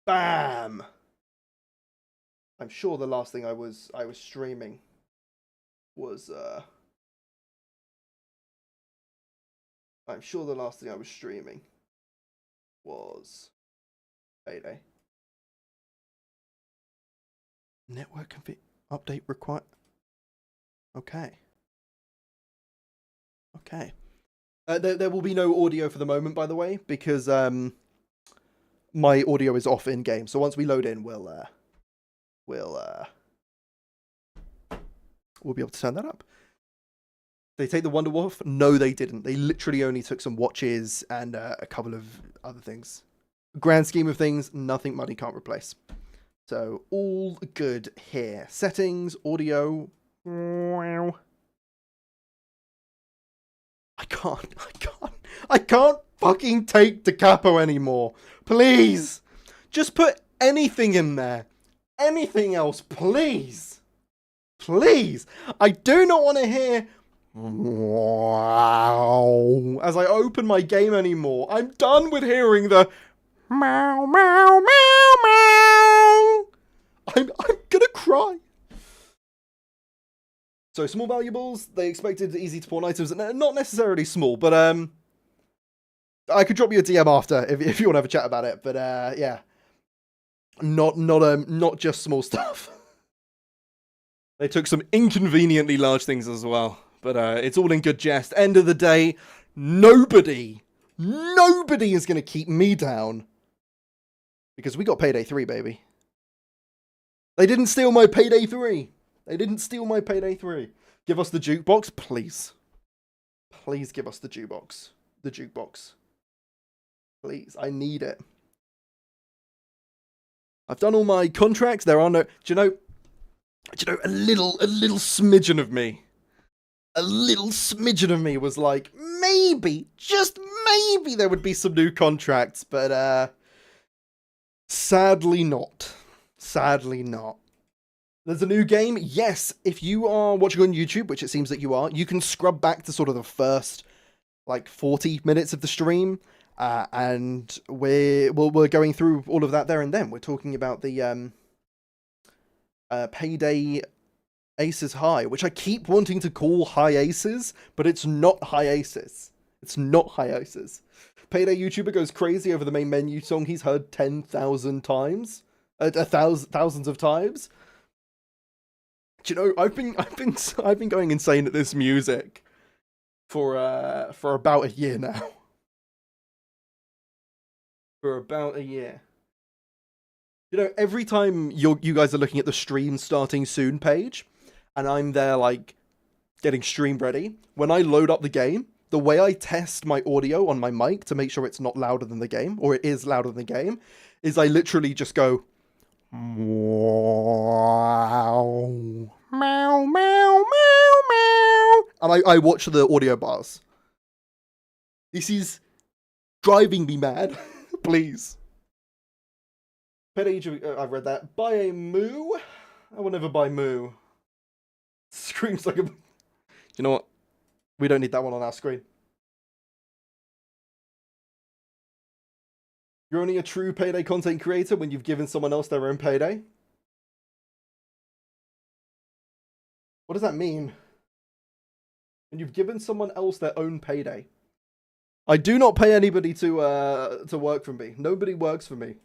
Bam! I'm sure the last thing I was streaming was Payday. Network update required. Okay. There will be no audio for the moment, by the way, because my audio is off in game. So once we load in, we'll be able to turn that up. They take the Wonder Wolf? No, they didn't. They literally only took some watches and a couple of other things. Grand scheme of things, nothing money can't replace. So all good here. Settings, audio. I can't fucking take Da Capo anymore. Please. Just put anything in there. Anything else, please. Please. I do not want to hear Wow. As I open my game anymore, I'm done with hearing the meow, meow, meow, meow. I'm gonna cry. So small valuables, they expected easy to pawn items, not necessarily small, but I could drop you a DM after if you want to have a chat about it. But yeah, not just small stuff. They took some inconveniently large things as well, but it's all in good jest. End of the day, nobody is gonna keep me down because we got Payday 3, baby. They didn't steal my Payday 3. They didn't steal my Payday 3. Give us the jukebox, please. Please give us the jukebox. The jukebox. Please, I need it. I've done all my contracts. There are no... Do you know, a little smidgen of me. A little smidgen of me was like, maybe, just maybe there would be some new contracts, but sadly not. Sadly not. There's a new game. Yes, if you are watching on YouTube, which it seems that you are, you can scrub back to sort of the first, like, 40 minutes of the stream, and we're going through all of that there and then. We're talking about the Payday Aces High, which I keep wanting to call High Aces, but it's not High Aces. It's not High Aces. Payday YouTuber goes crazy over the main menu song he's heard 10,000 times. Thousands of times. Do you know, I've been going insane at this music for about a year now. For about a year. You know, every time you guys are looking at the stream starting soon page, and I'm there like getting stream ready, when I load up the game, the way I test my audio on my mic to make sure it's not louder than the game, or it is louder than the game, is I literally just go wow, meow, meow, meow, meow, and I watch the audio bars. This is driving me mad. Please. I've read that. Buy a moo? I will never buy moo. Screams like a... You know what? We don't need that one on our screen. You're only a true Payday content creator when you've given someone else their own Payday? What does that mean? When you've given someone else their own Payday? I do not pay anybody to work for me. Nobody works for me.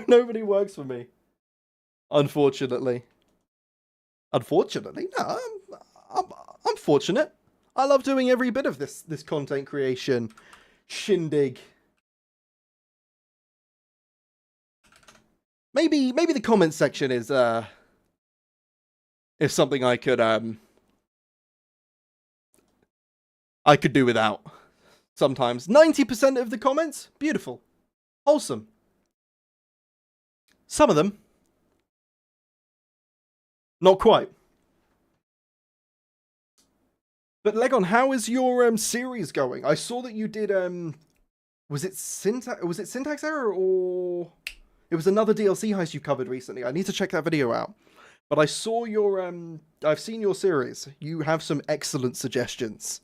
Nobody works for me. Unfortunately. Unfortunately? No, I'm fortunate. I love doing every bit of this content creation shindig. Maybe the comment section is something I could do without. Sometimes 90% of the comments, beautiful, wholesome. Some of them, not quite. But Legon, how is your series going? I saw that you did was it syntax error, or it was another DLC heist you covered recently? I need to check that video out. But I saw your I've seen your series. You have some excellent suggestions.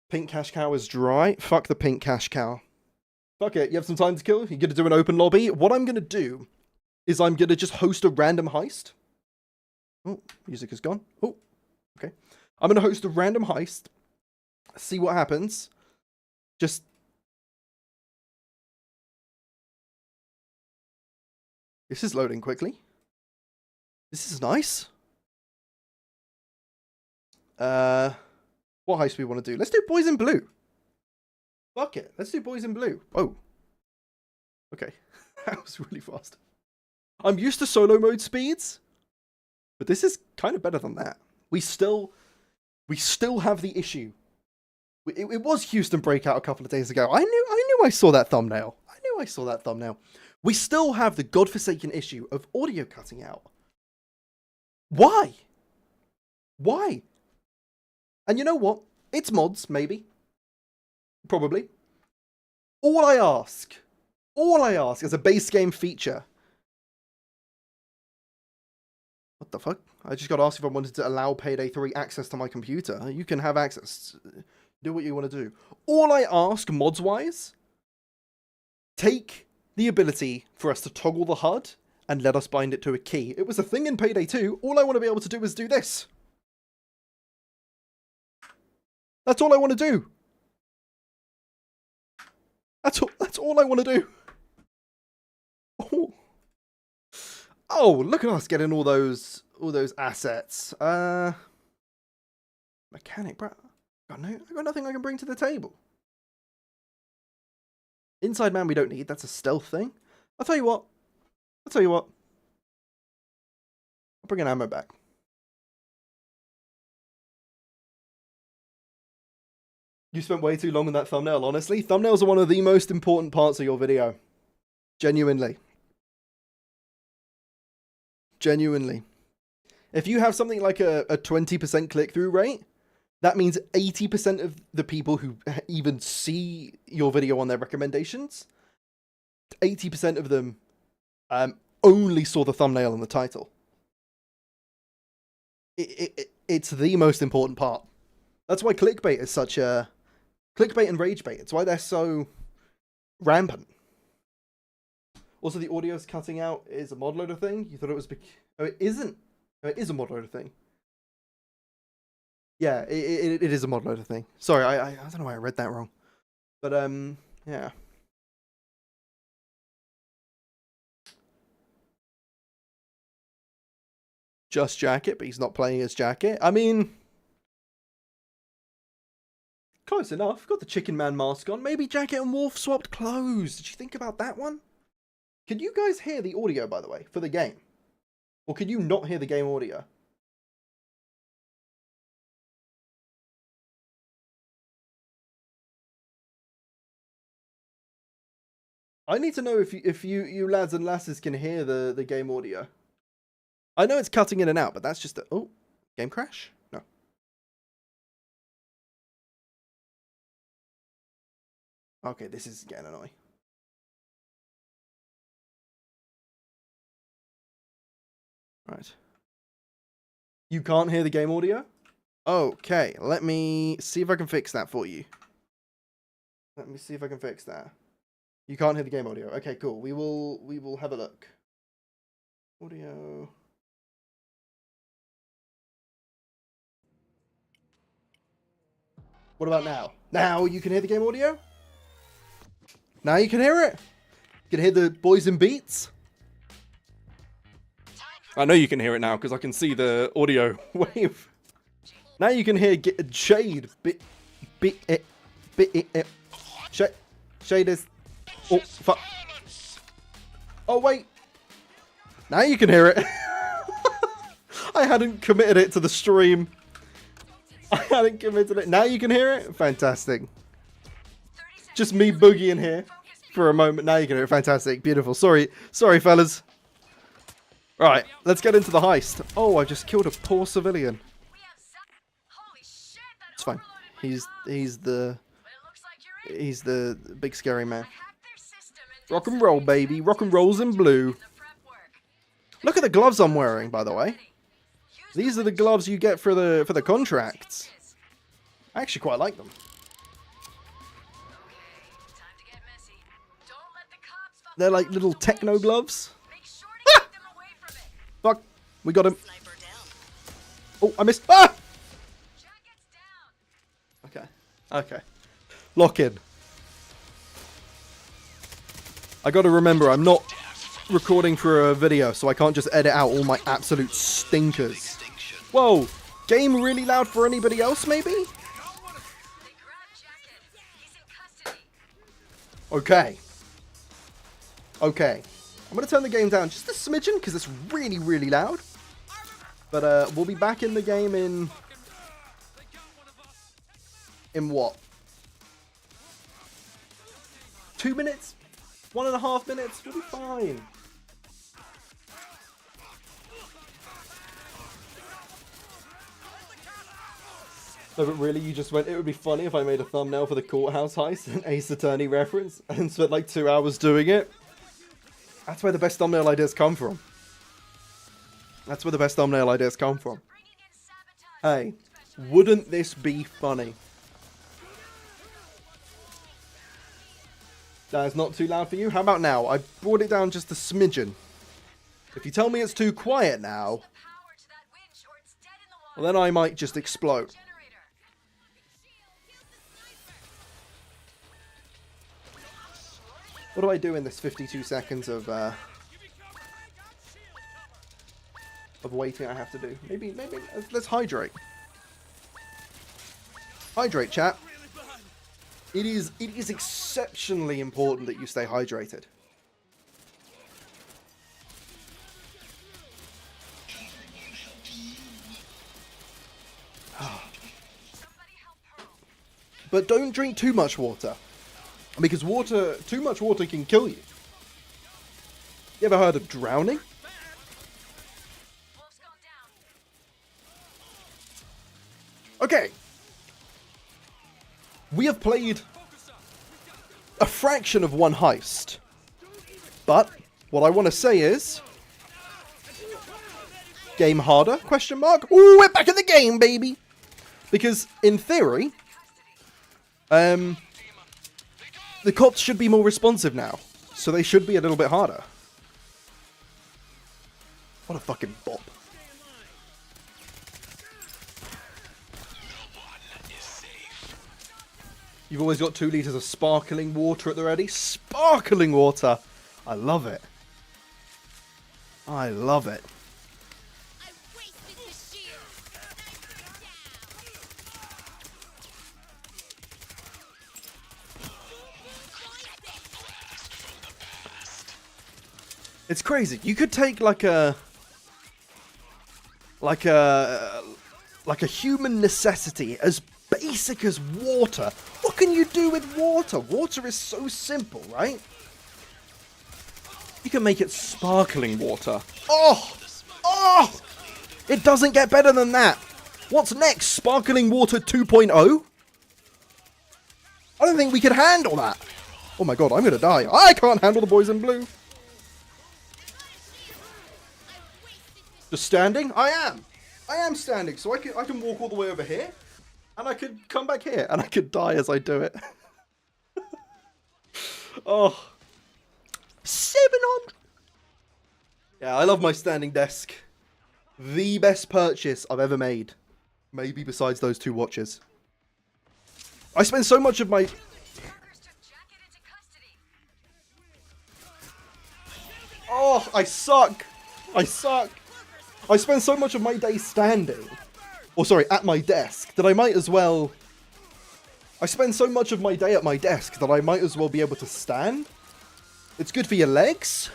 Pink cash cow is dry. Fuck the pink cash cow. Fuck it. You have some time to kill. You're gonna do an open lobby. What I'm gonna do is I'm gonna just host a random heist. Oh, music is gone. Oh, okay. I'm gonna host a random heist. See what happens. Just... This is loading quickly. This is nice. What heist do we want to do? Let's do boys in blue. Fuck it. Let's do boys in blue. Oh. Okay. That was really fast. I'm used to solo mode speeds, but this is kind of better than that. We still have the issue. It was Houston Breakout a couple of days ago. I knew I saw that thumbnail. We still have the godforsaken issue of audio cutting out. Why? And you know what? It's mods, maybe. Probably. All I ask as a base game feature. What the fuck? I just got asked if I wanted to allow Payday 3 access to my computer. You can have access. Do what you want to do. All I ask, mods-wise, take the ability for us to toggle the HUD and let us bind it to a key. It was a thing in Payday 2. All I want to be able to do is do this. That's all I want to do. That's all I want to do. Oh, look at us getting all those assets. Mechanic, bro. I got nothing I can bring to the table. Inside man we don't need. That's a stealth thing. I'll tell you what. I'll bring an ammo back. You spent way too long on that thumbnail, honestly. Thumbnails are one of the most important parts of your video. Genuinely. If you have something like a 20% click-through rate, that means 80% of the people who even see your video on their recommendations, 80% of them only saw the thumbnail and the title. It's the most important part. That's why clickbait is such a... Clickbait and rage bait. It's why they're so rampant. Also, the audio's cutting out is a mod loader thing. You thought it was... Oh, it isn't. Oh, it is a mod loader thing. Yeah, it is a mod loader thing. Sorry, I don't know why I read that wrong. But, yeah. Just Jacket, but he's not playing as Jacket. I mean... Close enough. Got the Chicken Man mask on. Maybe Jacket and Wolf swapped clothes. Did you think about that one? Can you guys hear the audio, by the way, for the game? Or can you not hear the game audio? I need to know if you lads and lasses can hear the game audio. I know it's cutting in and out, but that's just a... Oh, game crash? No. Okay, this is getting annoying. Right. You can't hear the game audio? Okay, let me see if I can fix that for you. Let me see if I can fix that. You can't hear the game audio. Okay, cool. We will have a look. Audio. What about now? Now you can hear the game audio? Now you can hear it? You can hear the boys and beats? I know you can hear it now because I can see the audio wave. Now you can hear Shade. Shade is... Oh, fuck. Oh, wait. Now you can hear it. I hadn't committed it to the stream. I hadn't committed it. Now you can hear it? Fantastic. Just me boogieing here for a moment. Now you can hear it. Fantastic. Beautiful. Sorry, fellas. Right, let's get into the heist. Oh, I just killed a poor civilian. It's fine. He's the big scary man. Rock and roll, baby. Rock and roll's in blue. Look at the gloves I'm wearing, by the way. These are the gloves you get for the contracts. I actually quite like them. They're like little techno gloves. Ah! Fuck. We got him. Oh, I missed. Ah! Okay. Lock in. I gotta remember, I'm not recording for a video, so I can't just edit out all my absolute stinkers. Whoa. Game really loud for anybody else, maybe? Okay. I'm gonna turn the game down just a smidgen, because it's really, really loud. But we'll be back in the game in what? 2 minutes? 1.5 minutes? We'll be fine. No, but really, you just went, it would be funny if I made a thumbnail for the courthouse heist, an Ace Attorney reference, and spent like 2 hours doing it. That's where the best thumbnail ideas come from. That's where the best thumbnail ideas come from. Hey, wouldn't this be funny? That is not too loud for you? How about now? I brought it down just a smidgen. If you tell me it's too quiet now, well, then I might just explode. What do I do in this 52 seconds of waiting I have to do? Maybe let's hydrate. Hydrate, chat. It is exceptionally important that you stay hydrated. But don't drink too much water. Because too much water can kill you. You ever heard of drowning? Okay. We have played a fraction of one heist. But what I want to say is, game harder? Question mark. Ooh, we're back in the game, baby. Because in theory, the cops should be more responsive now, so they should be a little bit harder. What a fucking bop. You've always got 2 liters of sparkling water at the ready. Sparkling water! I love it. I love it. It's crazy. You could take like a human necessity as basic as water. What can you do with water? Water is so simple, right? You can make it sparkling water. Oh! Oh! It doesn't get better than that. What's next? Sparkling water 2.0? I don't think we could handle that. Oh my god, I'm gonna die. I can't handle the boys in blue. Just standing? I am standing, so I can walk all the way over here, and I could come back here, and I could die as I do it. Oh. 700! Yeah, I love my standing desk. The best purchase I've ever made. Maybe besides those 2 watches. I spend so much of my... Oh, I suck! I suck! I spend so much of my day standing, or sorry, at my desk, that I might as well... I spend so much of my day at my desk that I might as well be able to stand. It's good for your legs.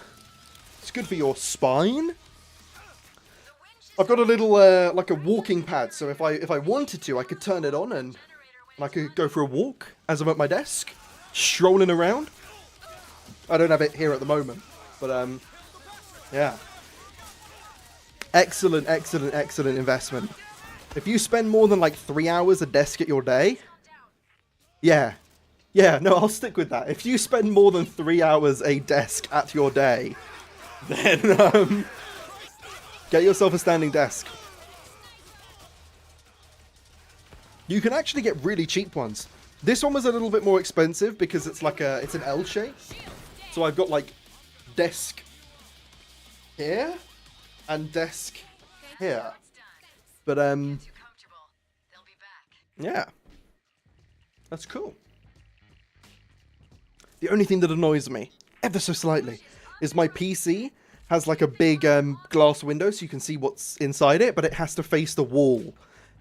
It's good for your spine. I've got a little, like a walking pad, so if I wanted to, I could turn it on and I could go for a walk as I'm at my desk, strolling around. I don't have it here at the moment, but, yeah. Excellent, excellent, excellent investment. If you spend more than like 3 hours a desk at your day, yeah, no, I'll stick with that. If you spend more than 3 hours a desk at your day, then get yourself a standing desk. You can actually get really cheap ones. This one was a little bit more expensive because it's like it's an L shape. So I've got like desk here and desk here. But yeah. That's cool. The only thing that annoys me, ever so slightly, is my PC has like a big glass window so you can see what's inside it, but it has to face the wall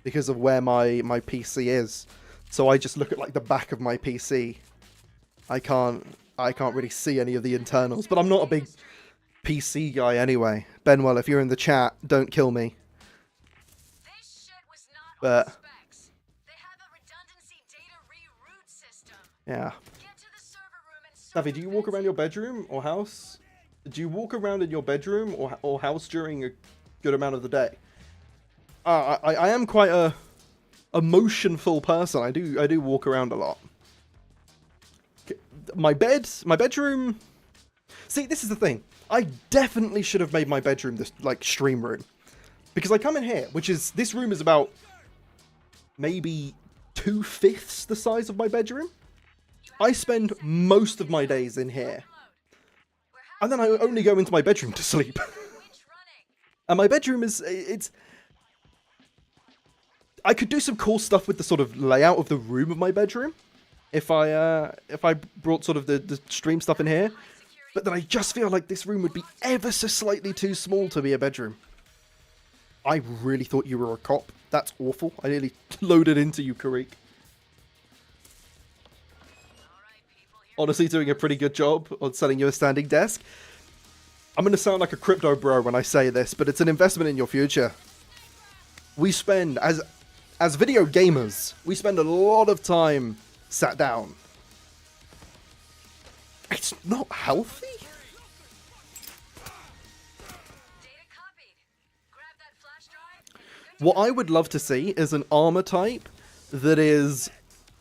because of where my PC is. So I just look at like the back of my PC. I can't really see any of the internals, but I'm not a big PC guy anyway. Benwell, if you're in the chat, don't kill me. But yeah. Savvy, do you walk around your bedroom or house? Do you walk around in your bedroom or house during a good amount of the day? I am quite a motionful person. I do walk around a lot. My bedroom. See, this is the thing. I definitely should have made my bedroom this like stream room. Because I come in here, which is, this room is about maybe 2/5 the size of my bedroom. I spend most of my days in here. And then I only go into my bedroom to sleep. And my bedroom is, I could do some cool stuff with the sort of layout of the room of my bedroom. If I brought sort of the stream stuff in here. But then I just feel like this room would be ever so slightly too small to be a bedroom. I really thought you were a cop. That's awful. I nearly loaded into you, Karik. Honestly, doing a pretty good job on selling you a standing desk. I'm going to sound like a crypto bro when I say this, but it's an investment in your future. We spend, as video gamers, we spend a lot of time sat down. It's not healthy? What I would love to see is an armor type that is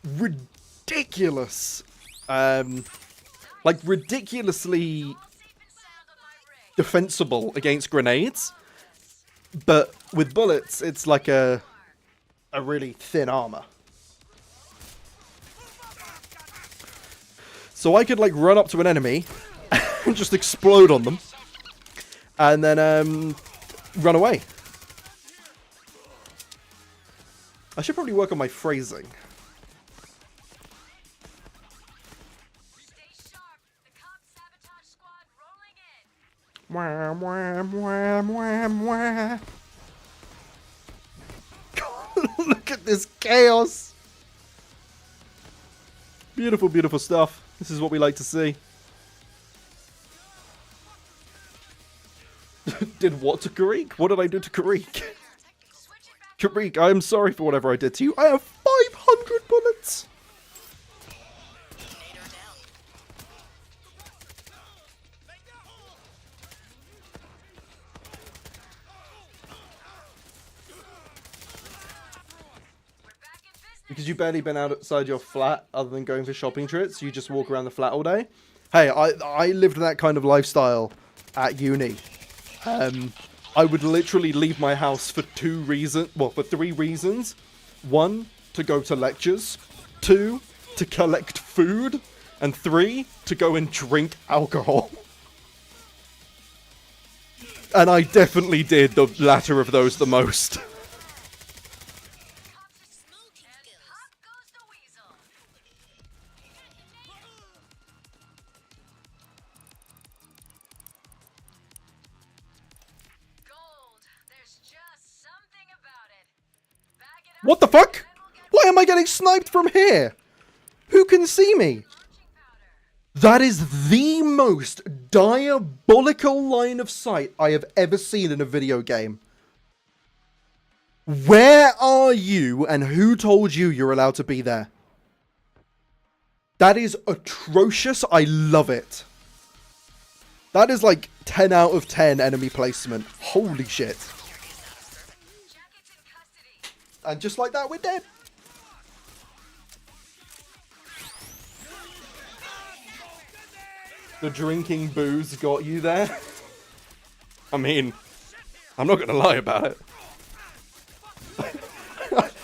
ridiculous. Like ridiculously defensible against grenades. But with bullets, it's like a really thin armor. So I could like run up to an enemy and just explode on them. And then run away. I should probably work on my phrasing. Wham, wham, wham, wham, wham. Look at this chaos. Beautiful, beautiful stuff. This is what we like to see. Did what to Karik? What did I do to Karik? Karik, I am sorry for whatever I did to you. I have 500 bullets. Because you've barely been outside your flat other than going for shopping trips. You just walk around the flat all day. Hey, I lived that kind of lifestyle at uni. I would literally leave my house for for 3 reasons. 1, to go to lectures. 2, to collect food. And 3, to go and drink alcohol. And I definitely did the latter of those the most. What the fuck? Why am I getting sniped from here? Who can see me? That is the most diabolical line of sight I have ever seen in a video game. Where are you and who told you you're allowed to be there? That is atrocious. I love it. That is like 10 out of 10 enemy placement. Holy shit. And just like that, we're dead. The drinking booze got you there. I mean, I'm not going to lie about it.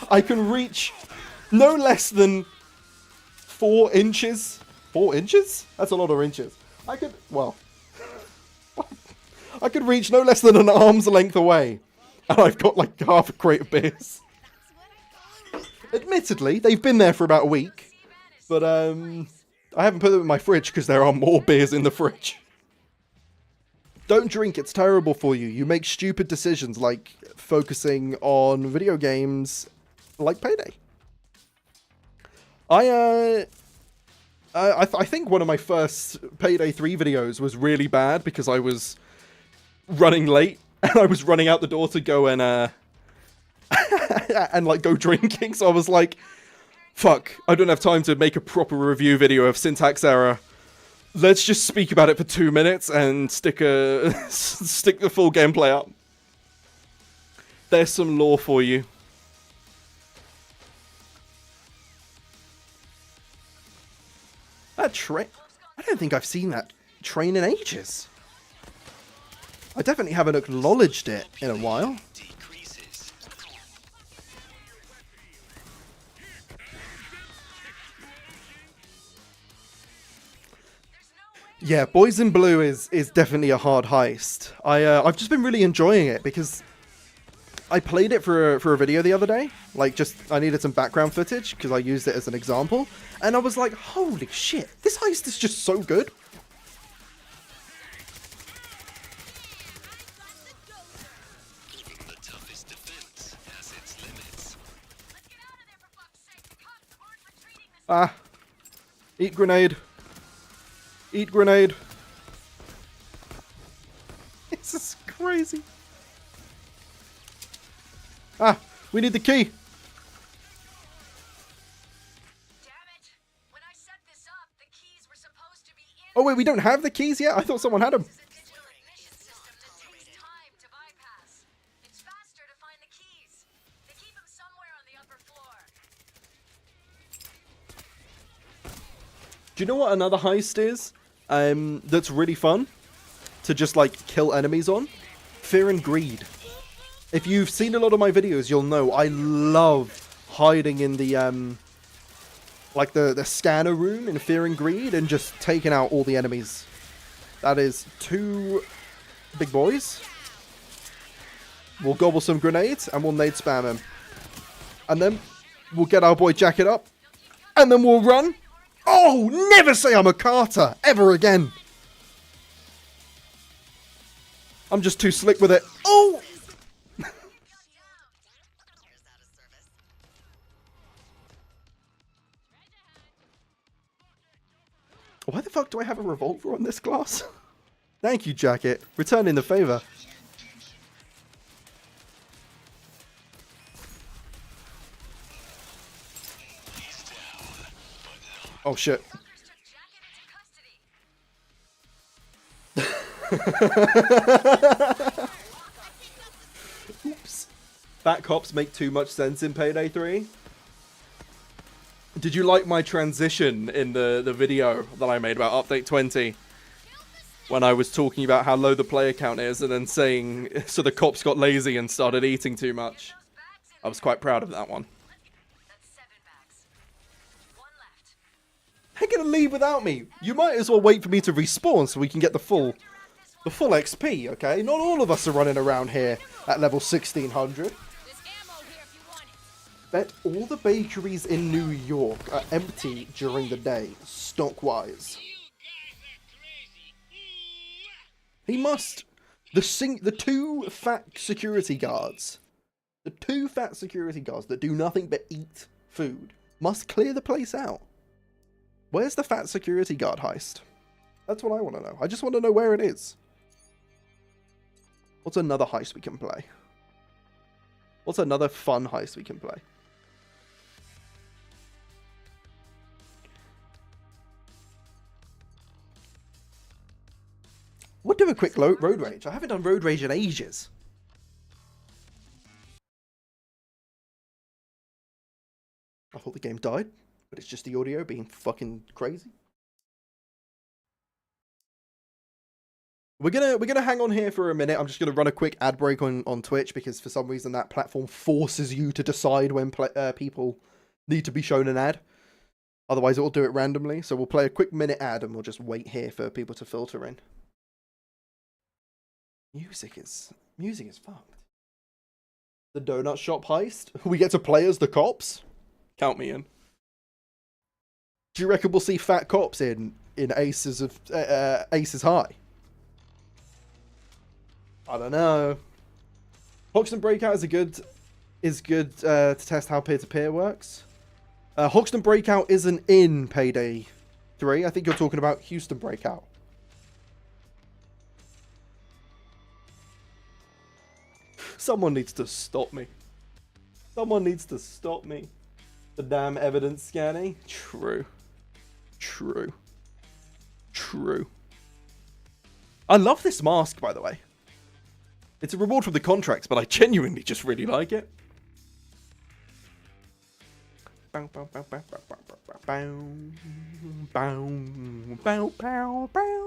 I can reach no less than 4 inches. 4 inches? That's a lot of inches. I could reach no less than an arm's length away. And I've got like half a crate of beers. Admittedly, they've been there for about a week, but I haven't put them in my fridge because there are more beers in the fridge. Don't drink, it's terrible for you. You make stupid decisions like focusing on video games like Payday. I think one of my first Payday 3 videos was really bad because I was running late and I was running out the door to go and and like go drinking, so I was like, fuck, I don't have time to make a proper review video of syntax error. Let's just speak about it for 2 minutes and stick the full gameplay up. There's some lore for you. That train, I don't think I've seen that train in ages. I definitely haven't acknowledged it in a while. Yeah, Boys in Blue is definitely a hard heist. I've just been really enjoying it because I played it for a video the other day. Like, just I needed some background footage because I used it as an example, and I was like, holy shit, this heist is just so good. Ah, eat grenade. Eat grenade. This is crazy. Ah, we need the key. Damn it! When I set this up, the keys were supposed to be in. Oh wait, we don't have the keys yet? I thought someone had them. This is a digital ignition system that takes time to bypass. It's faster to find the keys. They keep them somewhere on the upper floor. Do you know what another heist is? That's really fun to just like kill enemies on? Fear and Greed. If you've seen a lot of my videos, you'll know I love hiding in the like the scanner room in Fear and Greed and just taking out all the enemies. That is 2 big boys. We'll gobble some grenades and we'll nade spam him. And then we'll get our boy Jacket up. And then we'll run. Oh, never say I'm a Carter ever again. I'm just too slick with it. Oh! Why the fuck do I have a revolver on this class? Thank you, Jacket. Returning the favor. Oh shit. Oops. Fat cops make too much sense in Payday 3. Did you like my transition in the video that I made about Update 20? When I was talking about how low the player count is and then saying, so the cops got lazy and started eating too much. I was quite proud of that one. That's 7 bags. 1 left. They're gonna leave without me. You might as well wait for me to respawn so we can get the full XP, okay? Not all of us are running around here at level 1600. There's ammo here if you want it. Bet all the bakeries in New York are empty during the day, stock-wise. He must. The 2 fat security guards. The 2 fat security guards that do nothing but eat food must clear the place out. Where's the fat security guard heist? That's what I want to know. I just want to know where it is. What's another heist we can play? What's another fun heist we can play? We'll do a quick road rage. I haven't done road rage in ages. I thought the game died, but it's just the audio being fucking crazy. We're gonna hang on here for a minute. I'm just gonna run a quick ad break on Twitch because for some reason that platform forces you to decide when people need to be shown an ad. Otherwise, it will do it randomly. So we'll play a quick minute ad and we'll just wait here for people to filter in. Music is fucked. The donut shop heist. We get to play as the cops. Count me in. Do you reckon we'll see fat cops in Aces High? I don't know. Hoxton Breakout is good to test how peer-to-peer works. Hoxton Breakout isn't in Payday 3. I think you're talking about Houston Breakout. Someone needs to stop me. Someone needs to stop me. The damn evidence scanning. True. True. True. I love this mask, by the way. It's a reward from the contracts, but I genuinely just really like it. Bow, bow, bow, bow, bow, bow, bow, bow, bow, bow, bow, bow, bow.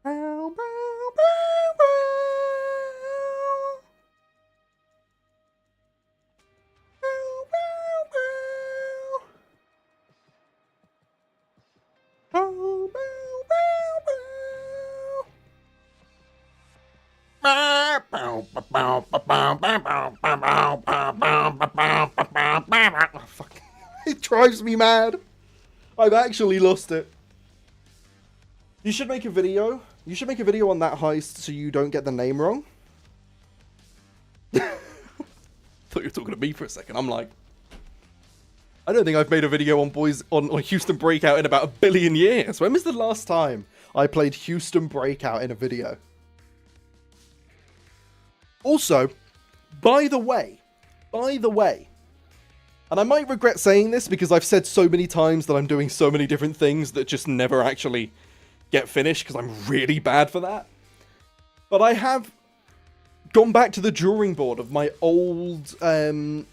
Bow, bow, bow, bow. Bow, bow, bow. fuck. It drives me mad. I've actually lost it. You should make a video. You should make a video on that heist so you don't get the name wrong. Thought you were talking to me for a second. I'm like, I don't think I've made a video on on Houston Breakout in about 1 billion years. When was the last time I played Houston Breakout in a video? Also, by the way, and I might regret saying this because I've said so many times that I'm doing so many different things that just never actually get finished because I'm really bad for that. But I have gone back to the drawing board of my old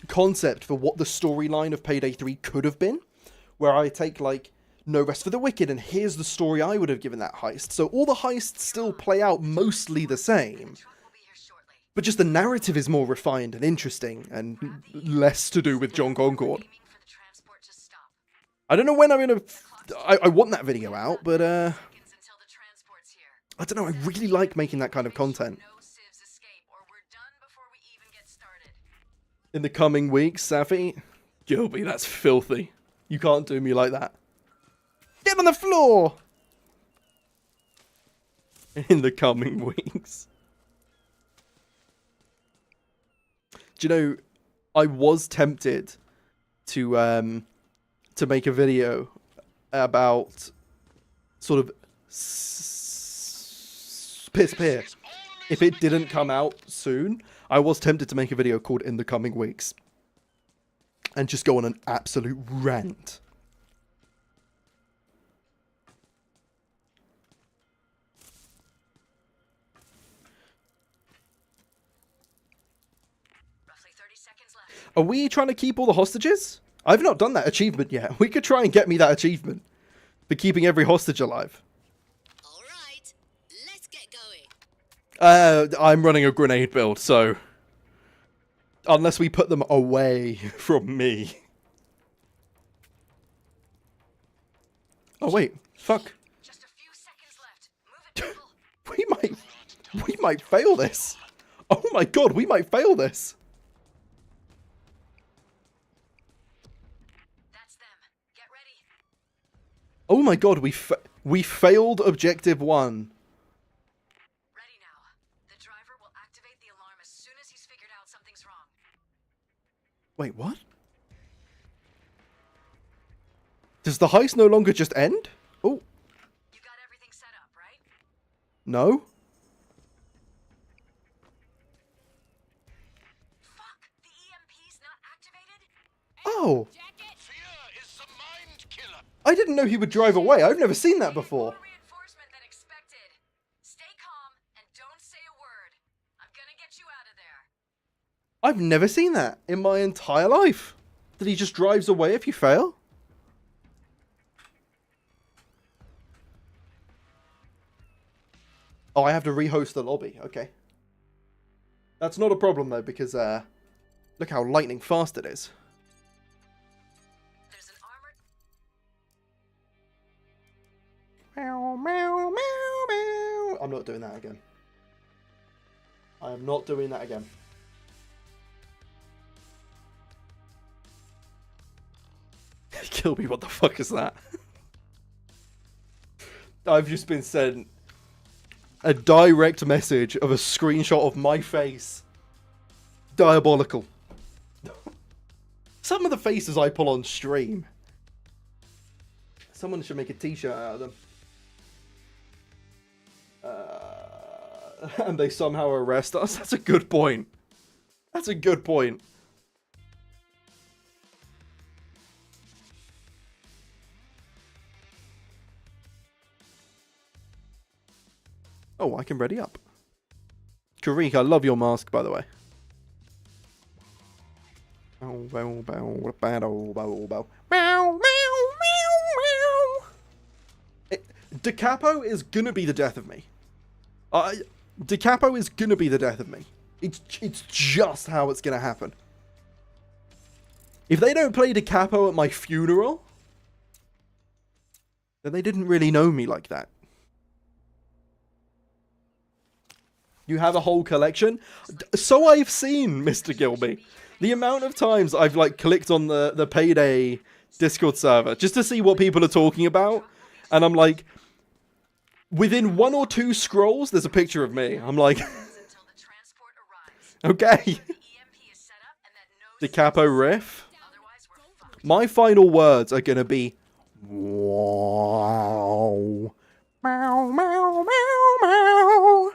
concept for what the storyline of Payday 3 could have been, where I take, like, No Rest for the Wicked, and here's the story I would have given that heist. So all the heists still play out mostly the same, but just the narrative is more refined and interesting, and less to do with John Concord. I don't know when I'm gonna... I want that video out, but, I don't know, I really like making that kind of content. In the coming weeks, Safi? Gilby, that's filthy. You can't do me like that. Get on the floor! In the coming weeks. Do you know, I was tempted to make a video about sort of piss peer. If it didn't come out soon, I was tempted to make a video called In the Coming Weeks. And just go on an absolute rant. Roughly 30 seconds left. Are we trying to keep all the hostages? I've not done that achievement yet. We could try and get me that achievement for keeping every hostage alive. All right, let's get going. I'm running a grenade build, so unless we put them away from me. Oh wait, fuck. Just a few seconds left. Move it, people. We might fail this. Oh my god, we might fail this. That's them. Get ready. Oh my god, we failed objective 1. Ready now. The driver will activate the alarm as soon as he's figured out something's wrong. Wait, what? Does the heist no longer just end? Oh, You got everything set up, right? no. Fuck! The EMP's not activated? Oh, Jacket! Fear is the mind killer. I didn't know he would drive away. I've never seen that before. More reinforcement than expected. Stay calm and don't say a word. I'm gonna get you out of there. I've never seen that in my entire life. That he just drives away if you fail? Oh, I have to rehost the lobby. Okay. That's not a problem, though, because, look how lightning fast it is. There's an armored... Meow, meow, meow, meow. I'm not doing that again. I am not doing that again. Kill me, what the fuck is that? I've just been sent a direct message of a screenshot of my face. Diabolical. Some of the faces I pull on stream. Someone should make a t-shirt out of them. And they somehow arrest us. That's a good point. That's a good point. Oh, I can ready up. Karik, I love your mask, by the way. Da Capo is gonna be the death of me. Da Capo is gonna be the death of me. It's just how it's gonna happen. If they don't play Da Capo at my funeral, then they didn't really know me like that. You have a whole collection? So I've seen, Mr. Gilby. The amount of times I've, like, clicked on the Payday Discord server just to see what people are talking about. And I'm like, within 1 or 2 scrolls, there's a picture of me. I'm like, okay. The Capo riff. My final words are going to be, wow. Meow, meow, meow, meow.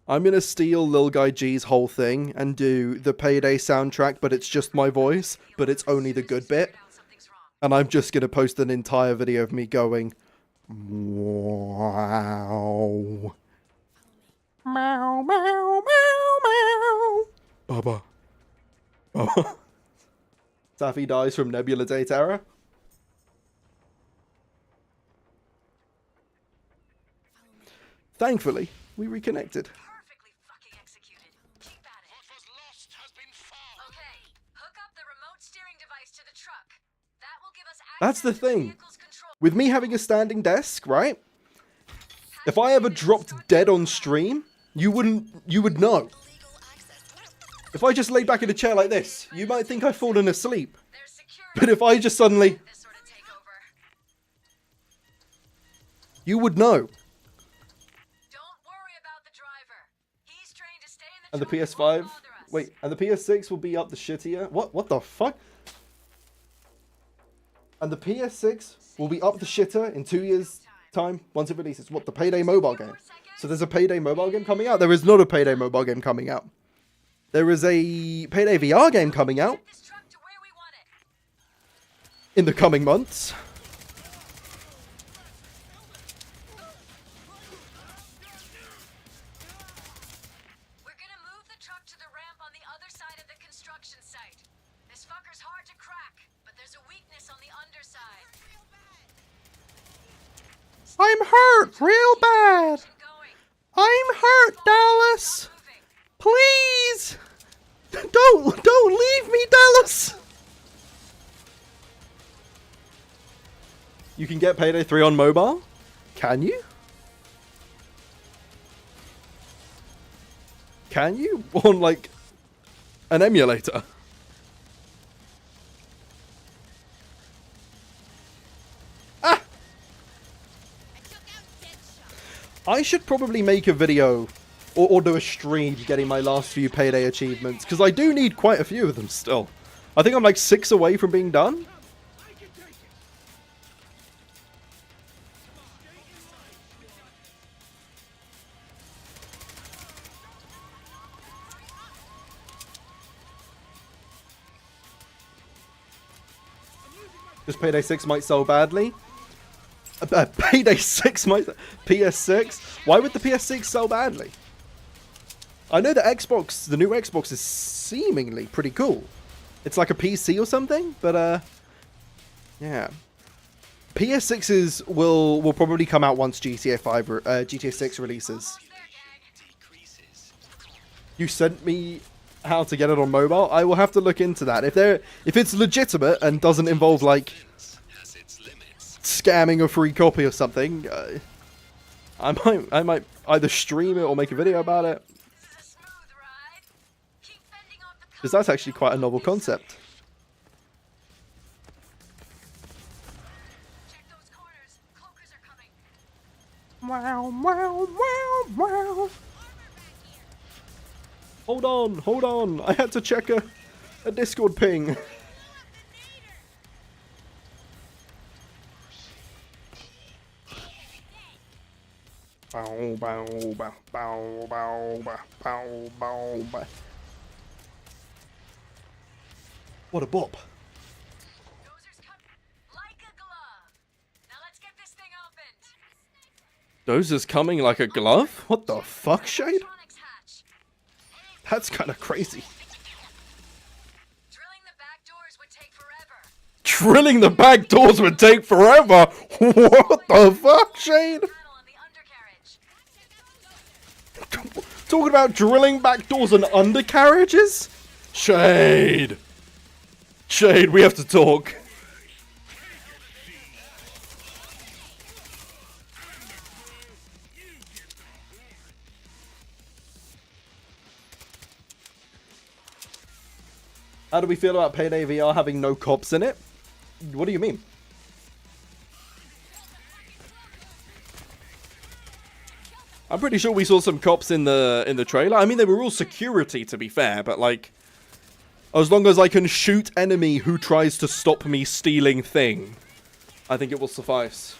I'm gonna steal Lil Guy G's whole thing and do the Payday soundtrack, but it's just my voice, but it's only the good bit. And I'm just gonna post an entire video of me going, wow. Meow, meow, meow, meow. Baba. Baba. Taffy dies from Nebula Day Terror. Thankfully, we reconnected. That's the thing. With me having a standing desk, right? If I ever dropped dead on stream, you would know. If I just laid back in a chair like this, you might think I've fallen asleep. But if I just suddenly... You would know. And the PS5... Wait, and the PS6 will be up the shittier... What the fuck? And the PS6 will be up the shitter in 2 years' time once it releases. What, the Payday mobile game? So there's a Payday mobile game coming out? There is not a Payday mobile game coming out. There is a Payday VR game coming out in the coming months. We're gonna move the truck to the ramp on the other side of the construction site. This fucker's hard to crack, but there's a weakness on the underside. I'm hurt real bad. I'm hurt, Dallas. Please. Don't leave me, Dallas. You can get Payday 3 on mobile? Can you? Can you? On, like, an emulator? Ah! I should probably make a video or do a stream getting my last few Payday achievements, because I do need quite a few of them still. I think I'm like 6 away from being done. This Payday 6 might sell badly. Payday 6 might... PS6? Why would the PS6 sell badly? I know the Xbox, the new Xbox is seemingly pretty cool. It's like a PC or something, but yeah. PS6s will probably come out once GTA 6 releases. You sent me how to get it on mobile. I will have to look into that. If it's legitimate and doesn't involve like scamming a free copy or something, I might either stream it or make a video about it. Because that's actually quite a novel concept. Wow, wow, wow, wow. Hold on. I had to check a Discord ping. Bow, bow, bow, bow, bow, bow, bow, bow, bow. What a bop. Dozer's cut like a glove. Now let's get this thing opened. Dozer's coming like a glove? What the fuck, Shade? Electronics hatch. That's kind of crazy. Drilling the back doors would take forever. Drilling the back doors would take forever? What the fuck, Shade? Panel on the undercarriage. Talking about drilling back doors and undercarriages? Shade, we have to talk. How do we feel about Payday VR having no cops in it? What do you mean? I'm pretty sure we saw some cops in the trailer. I mean, they were all security, to be fair, but like, as long as I can shoot enemy who tries to stop me stealing thing, I think it will suffice.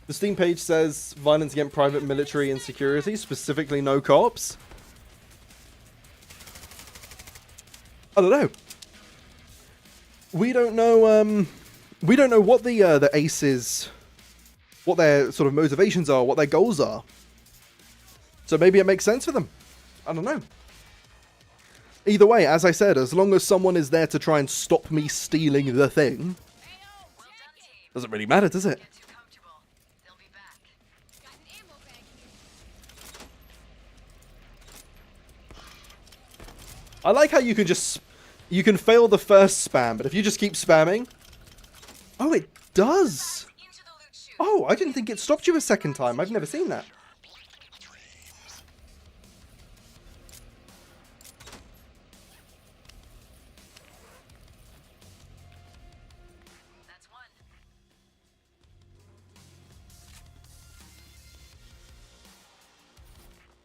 The Steam page says violence against private military and security, specifically no cops. I don't know. We don't know. We don't know what the aces, what their sort of motivations are, what their goals are. So maybe it makes sense for them. I don't know. Either way, as I said, as long as someone is there to try and stop me stealing the thing, doesn't really matter, does it? I like how you can fail the first spam, but if you just keep spamming... Oh, it does! Oh, I didn't think it stopped you a second time. I've never seen that. That's one.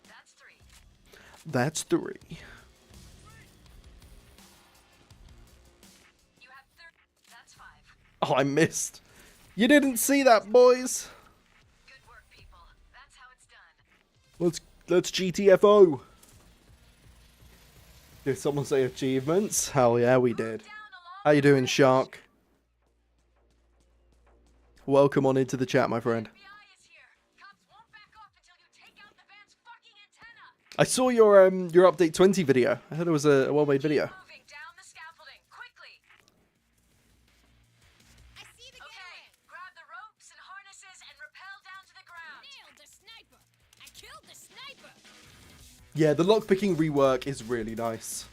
That's three. That's 3. You have that's 5. Oh, I missed. You didn't see that, boys. Good work, people. That's how it's done. Let's GTFO. Did someone say achievements? Hell yeah, we did. How you doing, Shark? Welcome on into the chat, my friend. FBI is here. Cops won't back off until you take out the van's fucking antenna. I saw your update 20 video. I thought it was a well-made video. Moving down the scaffolding quickly. I see the okay, grab the ropes and harnesses and rappel down to the ground. Nailed the sniper. I killed the sniper. Yeah, the lockpicking rework is really nice.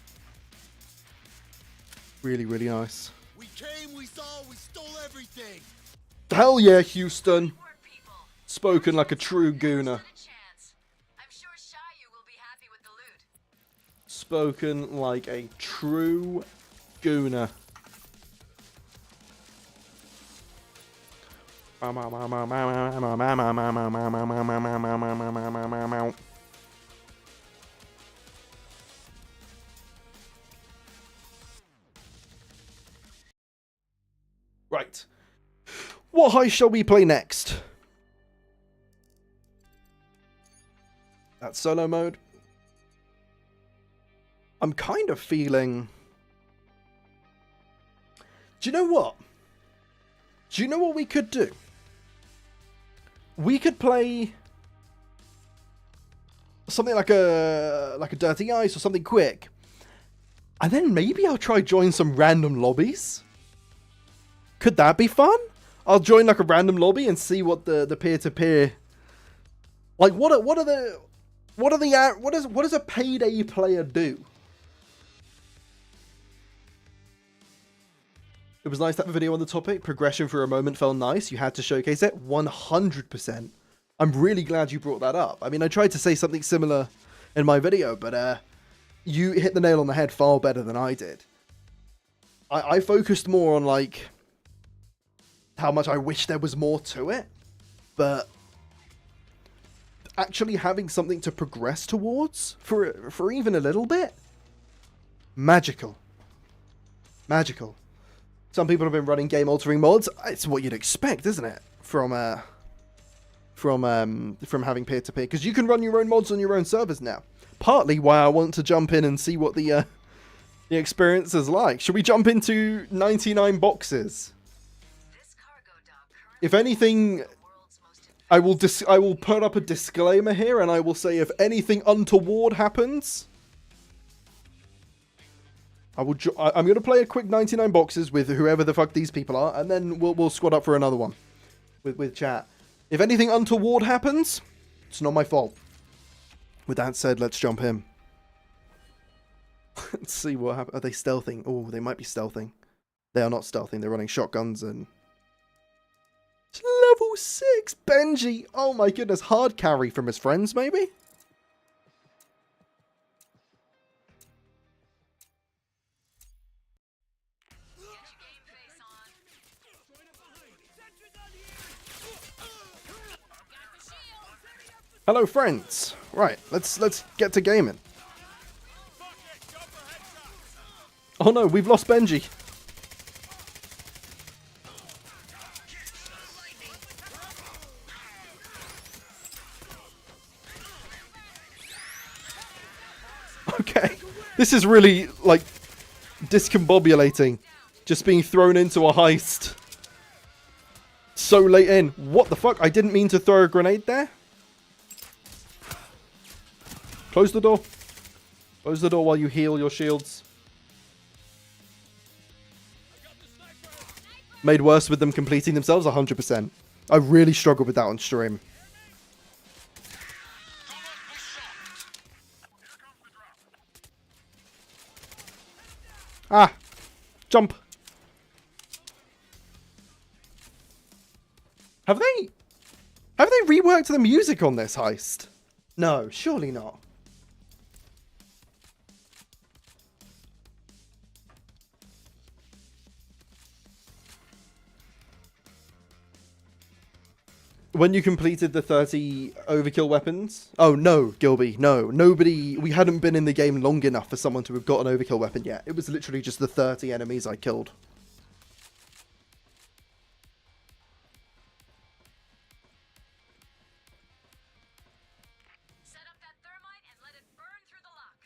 Really, really nice. We came, we saw, we stole everything. Hell yeah, Houston. Good work, people. Spoken like a true gooner. Not a chance. I'm sure Shayu will be happy with the loot. Spoken like a true gooner. Right. What heist shall we play next? That solo mode. I'm kind of feeling... Do you know what? Do you know what we could do? We could play something like a Dirty Ice or something quick. And then maybe I'll try join some random lobbies. Could that be fun? I'll join like a random lobby and see what the peer-to-peer... Like what does a Payday player do? It was nice to have a video on the topic. Progression for a moment felt nice. You had to showcase it. 100%. I'm really glad you brought that up. I mean, I tried to say something similar in my video, but you hit the nail on the head far better than I did. I focused more on, like, how much I wish there was more to it. But actually having something to progress towards for even a little bit, magical. Magical. Some people have been running game-altering mods. It's what you'd expect, isn't it? From having peer-to-peer, because you can run your own mods on your own servers now. Partly why I want to jump in and see what the experience is like. Should we jump into 99 boxes? This cargo dock If anything, I will put up a disclaimer here, and I will say if anything untoward happens, I'm going to play a quick 99 boxes with whoever the fuck these people are, and then we'll squad up for another one with chat. If anything untoward happens, it's not my fault. With that said, let's jump in. Let's see what happens. Are they stealthing? Oh, they might be stealthing. They are not stealthing. They're running shotguns and... Level 6! Benji! Oh my goodness. Hard carry from his friends, maybe? Hello, friends. Right, let's get to gaming. Oh no, we've lost Benji. Okay, this is really, like, discombobulating. Just being thrown into a heist. So late in. What the fuck? I didn't mean to throw a grenade there. Close the door. Close the door while you heal your shields. Made worse with them completing themselves, 100%. I really struggled with that on stream. Ah! Jump! Have they reworked the music on this heist? No, surely not. When you completed the 30 overkill weapons? Oh no, Gilby, no. Nobody, we hadn't been in the game long enough for someone to have got an overkill weapon yet. It was literally just the 30 enemies I killed. Set up that thermite and let it burn through the lock.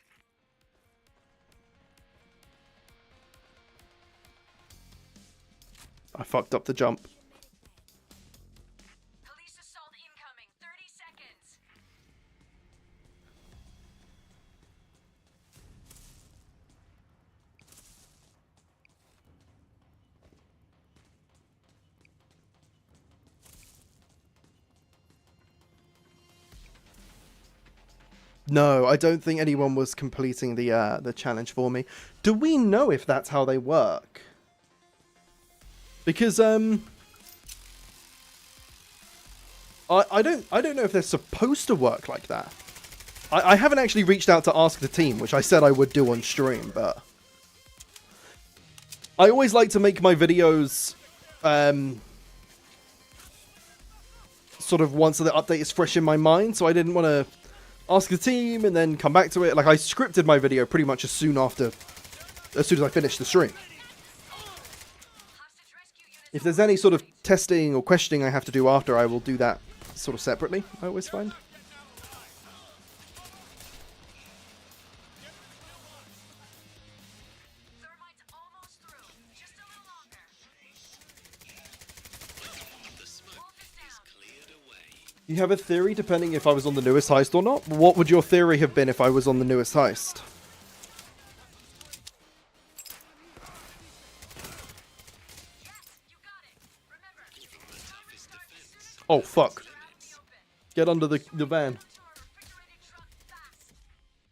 I fucked up the jump. Police assault incoming. 30 seconds. No, I don't think anyone was completing the challenge for me. Do we know if that's how they work? Because I don't know if they're supposed to work like that. I haven't actually reached out to ask the team, which I said I would do on stream, but I always like to make my videos sort of once the update is fresh in my mind, so I didn't want to ask the team and then come back to it. Like, I scripted my video pretty much as soon as I finished the stream. If there's any sort of testing or questioning I have to do after, I will do that sort of separately, I always find. Thermite's almost through. Just a little longer. Wolf is down. You have a theory depending if I was on the newest heist or not? What would your theory have been if I was on the newest heist? Oh, fuck. Get under the van.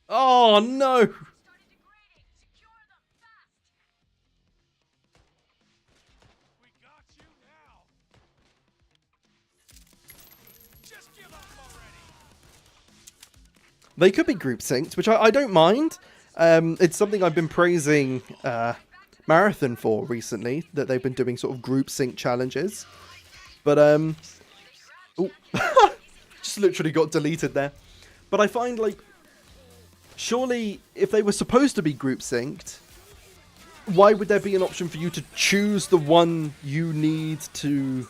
Oh, no! They could be group synced, which I don't mind. It's something I've been praising Marathon for recently, that they've been doing sort of group sync challenges. But, oh, just literally got deleted there. But I find, like, surely if they were supposed to be group synced, why would there be an option for you to choose the one you need to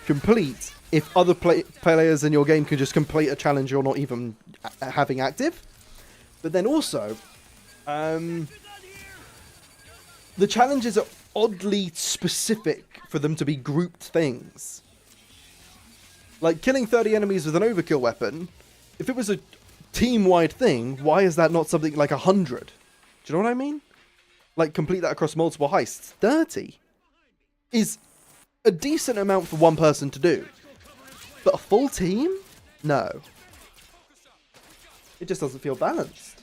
complete if other players in your game can just complete a challenge you're not even having active? But then also, the challenges are oddly specific for them to be grouped things. Like, killing 30 enemies with an overkill weapon, if it was a team-wide thing, why is that not something like 100? Do you know what I mean? Like, complete that across multiple heists. 30 is a decent amount for one person to do. But a full team? No. It just doesn't feel balanced.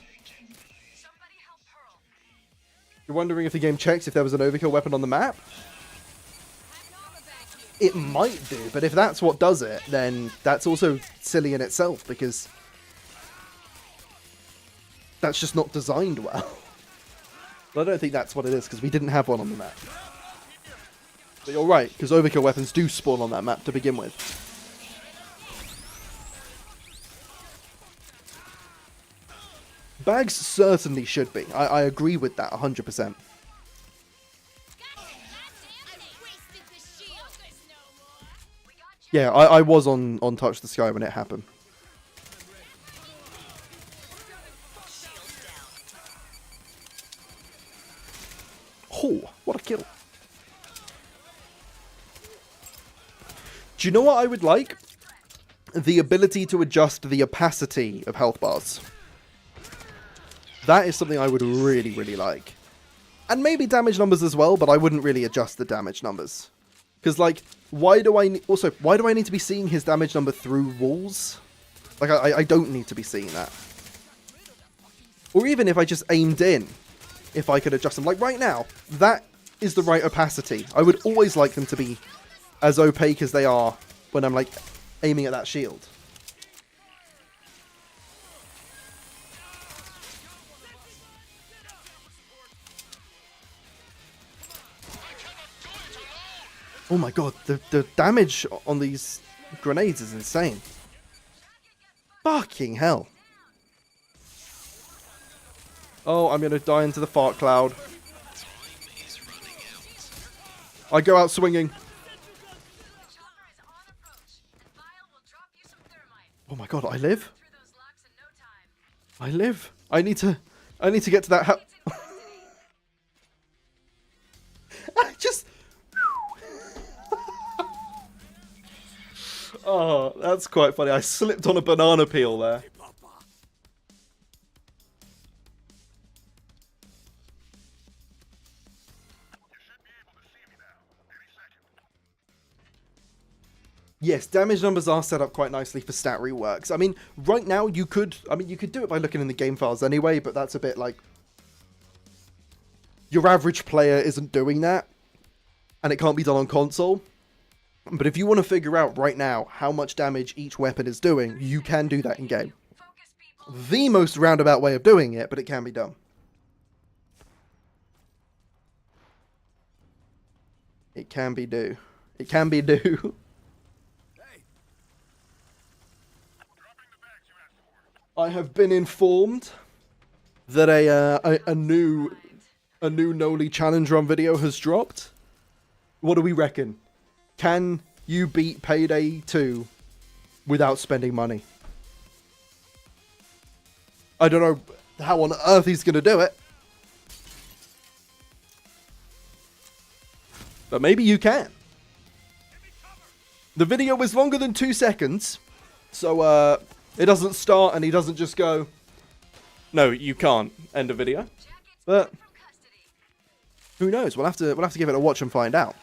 You're wondering if the game checks if there was an overkill weapon on the map? It might do, but if that's what does it, then that's also silly in itself, because that's just not designed well. But I don't think that's what it is, because we didn't have one on the map. But you're right, because overkill weapons do spawn on that map to begin with. Bags certainly should be. I agree with that 100%. Yeah, I was on Touch the Sky when it happened. Oh, what a kill. Do you know what I would like? The ability to adjust the opacity of health bars. That is something I would really, really like. And maybe damage numbers as well, but I wouldn't really adjust the damage numbers. Because, like, why do I need to be seeing his damage number through walls? Like, I don't need to be seeing that. Or even if I just aimed in, if I could adjust them. Like, right now, that is the right opacity. I would always like them to be as opaque as they are when I'm, like, aiming at that shield. Oh my god, the damage on these grenades is insane. Fucking hell. Oh, I'm gonna die into the fart cloud. I go out swinging. Oh my god, I live? I live. I need to get to that I just... Oh, that's quite funny. I slipped on a banana peel there. Yes, damage numbers are set up quite nicely for stat reworks. I mean, right now you could do it by looking in the game files anyway, but that's a bit like your average player isn't doing that, and it can't be done on console. But if you want to figure out right now how much damage each weapon is doing, you can do that in game. The most roundabout way of doing it, but it can be done. It can be do. It can be do. I have been informed that a new Noli challenge run video has dropped. What do we reckon? Can you beat Payday 2 without spending money? I don't know how on earth he's going to do it. But maybe you can. The video is longer than 2 seconds. So, it doesn't start and he doesn't just go, no, you can't end a video. But who knows? We'll have to give it a watch and find out.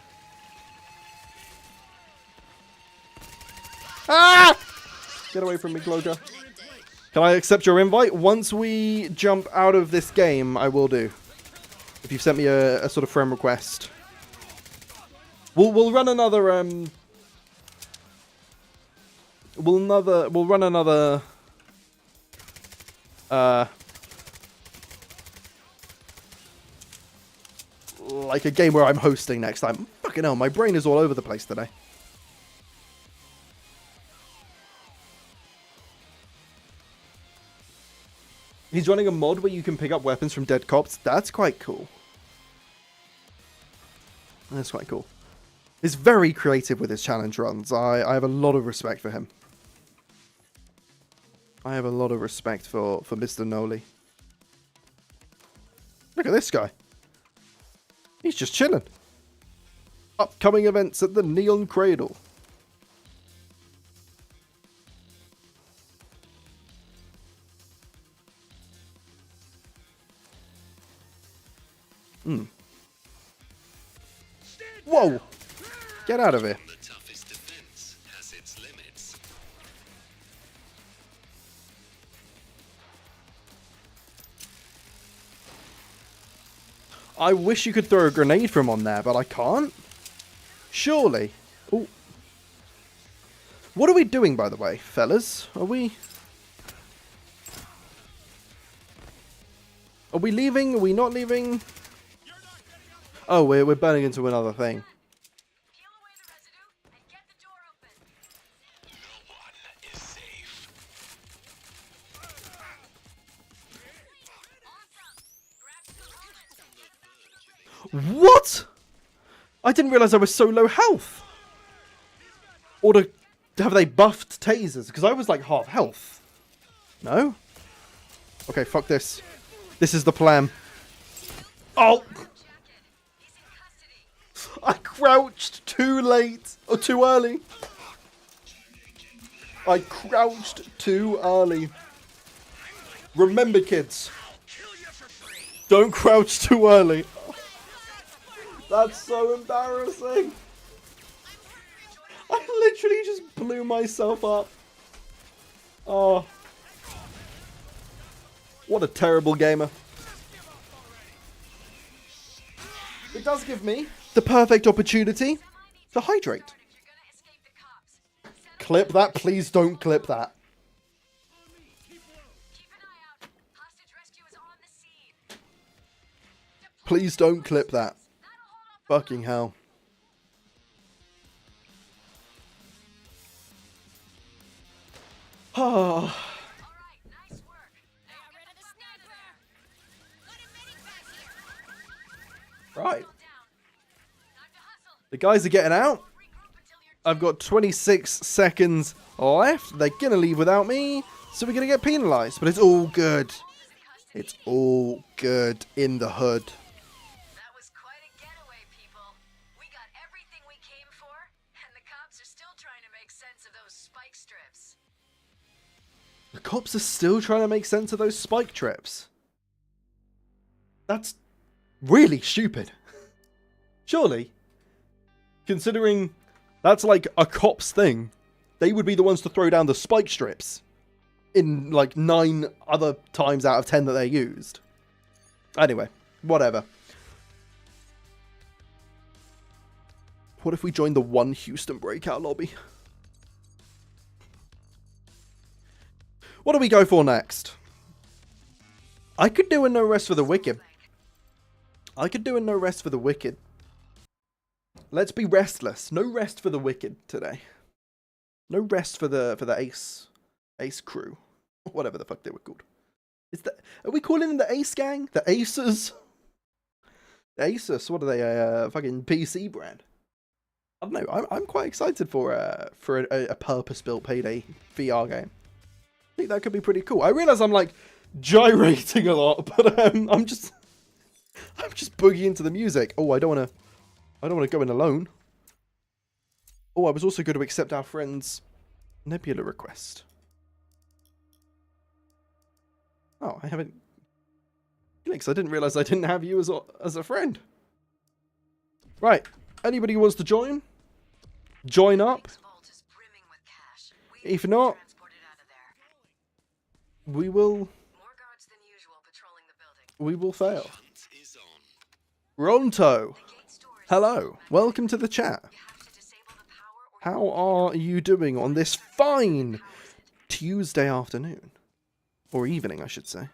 Ah! Get away from me, Cloaker. Can I accept your invite? Once we jump out of this game, I will do. If you've sent me a sort of friend request. We'll run another we'll run another like a game where I'm hosting next time. Fucking hell, my brain is all over the place today. He's running a mod where you can pick up weapons from dead cops. That's quite cool. That's quite cool. He's very creative with his challenge runs. I have a lot of respect for him. I have a lot of respect for Mr. Noli. Look at this guy. He's just chilling. Upcoming events at the Neon Cradle. Whoa! Get out of here. The toughest defense has its limits. I wish you could throw a grenade from on there, but I can't. Surely. Ooh. What are we doing, by the way, fellas? Are we leaving? Are we not leaving? Oh, we're burning into another thing. Peel away the residue and get the door open. No one is safe. What? I didn't realise I was so low health. Or have they buffed tasers? Because I was like half health. No? Okay, fuck this. This is the plan. Oh! I crouched too late. Or too early. I crouched too early. Remember, kids. Don't crouch too early. That's so embarrassing. I literally just blew myself up. Oh. What a terrible gamer. It does give me the perfect opportunity to hydrate. Clip that. Please don't clip that. Please don't clip that. Fucking hell. Oh. Right. The guys are getting out. I've got 26 seconds left. They're going to leave without me. So we're going to get penalized. But it's all good. It's all good in the hood. That was quite a getaway, people. We got everything we came for, and the cops are still trying to make sense of those spike strips. The cops are still trying to make sense of those spike trips. That's really stupid. Surely, considering that's like a cop's thing, they would be the ones to throw down the spike strips in like 9 other times out of 10 that they're used. Anyway, whatever. What if we join the one Houston breakout lobby? What do we go for next? I could do a no rest for the wicked. I could do a no rest for the wicked. Let's be restless. No rest for the wicked today. No rest for the ace crew, whatever the fuck they were called. Are we calling them the Ace Gang? The Aces? The Aces. What are they? A fucking PC brand? I don't know. I'm quite excited for a purpose-built Payday VR game. I think that could be pretty cool. I realize I'm like gyrating a lot, but I'm just boogieing to the music. Oh, I don't want to go in alone. Oh, I was also going to accept our friend's Nebula request. Oh, I haven't. Felix, I didn't realize I didn't have you as a friend. Right. Anybody who wants to join? Join up. If not, we will fail. Ronto. Hello. Welcome to the chat. How are you doing on this fine Tuesday afternoon? Or evening, I should say.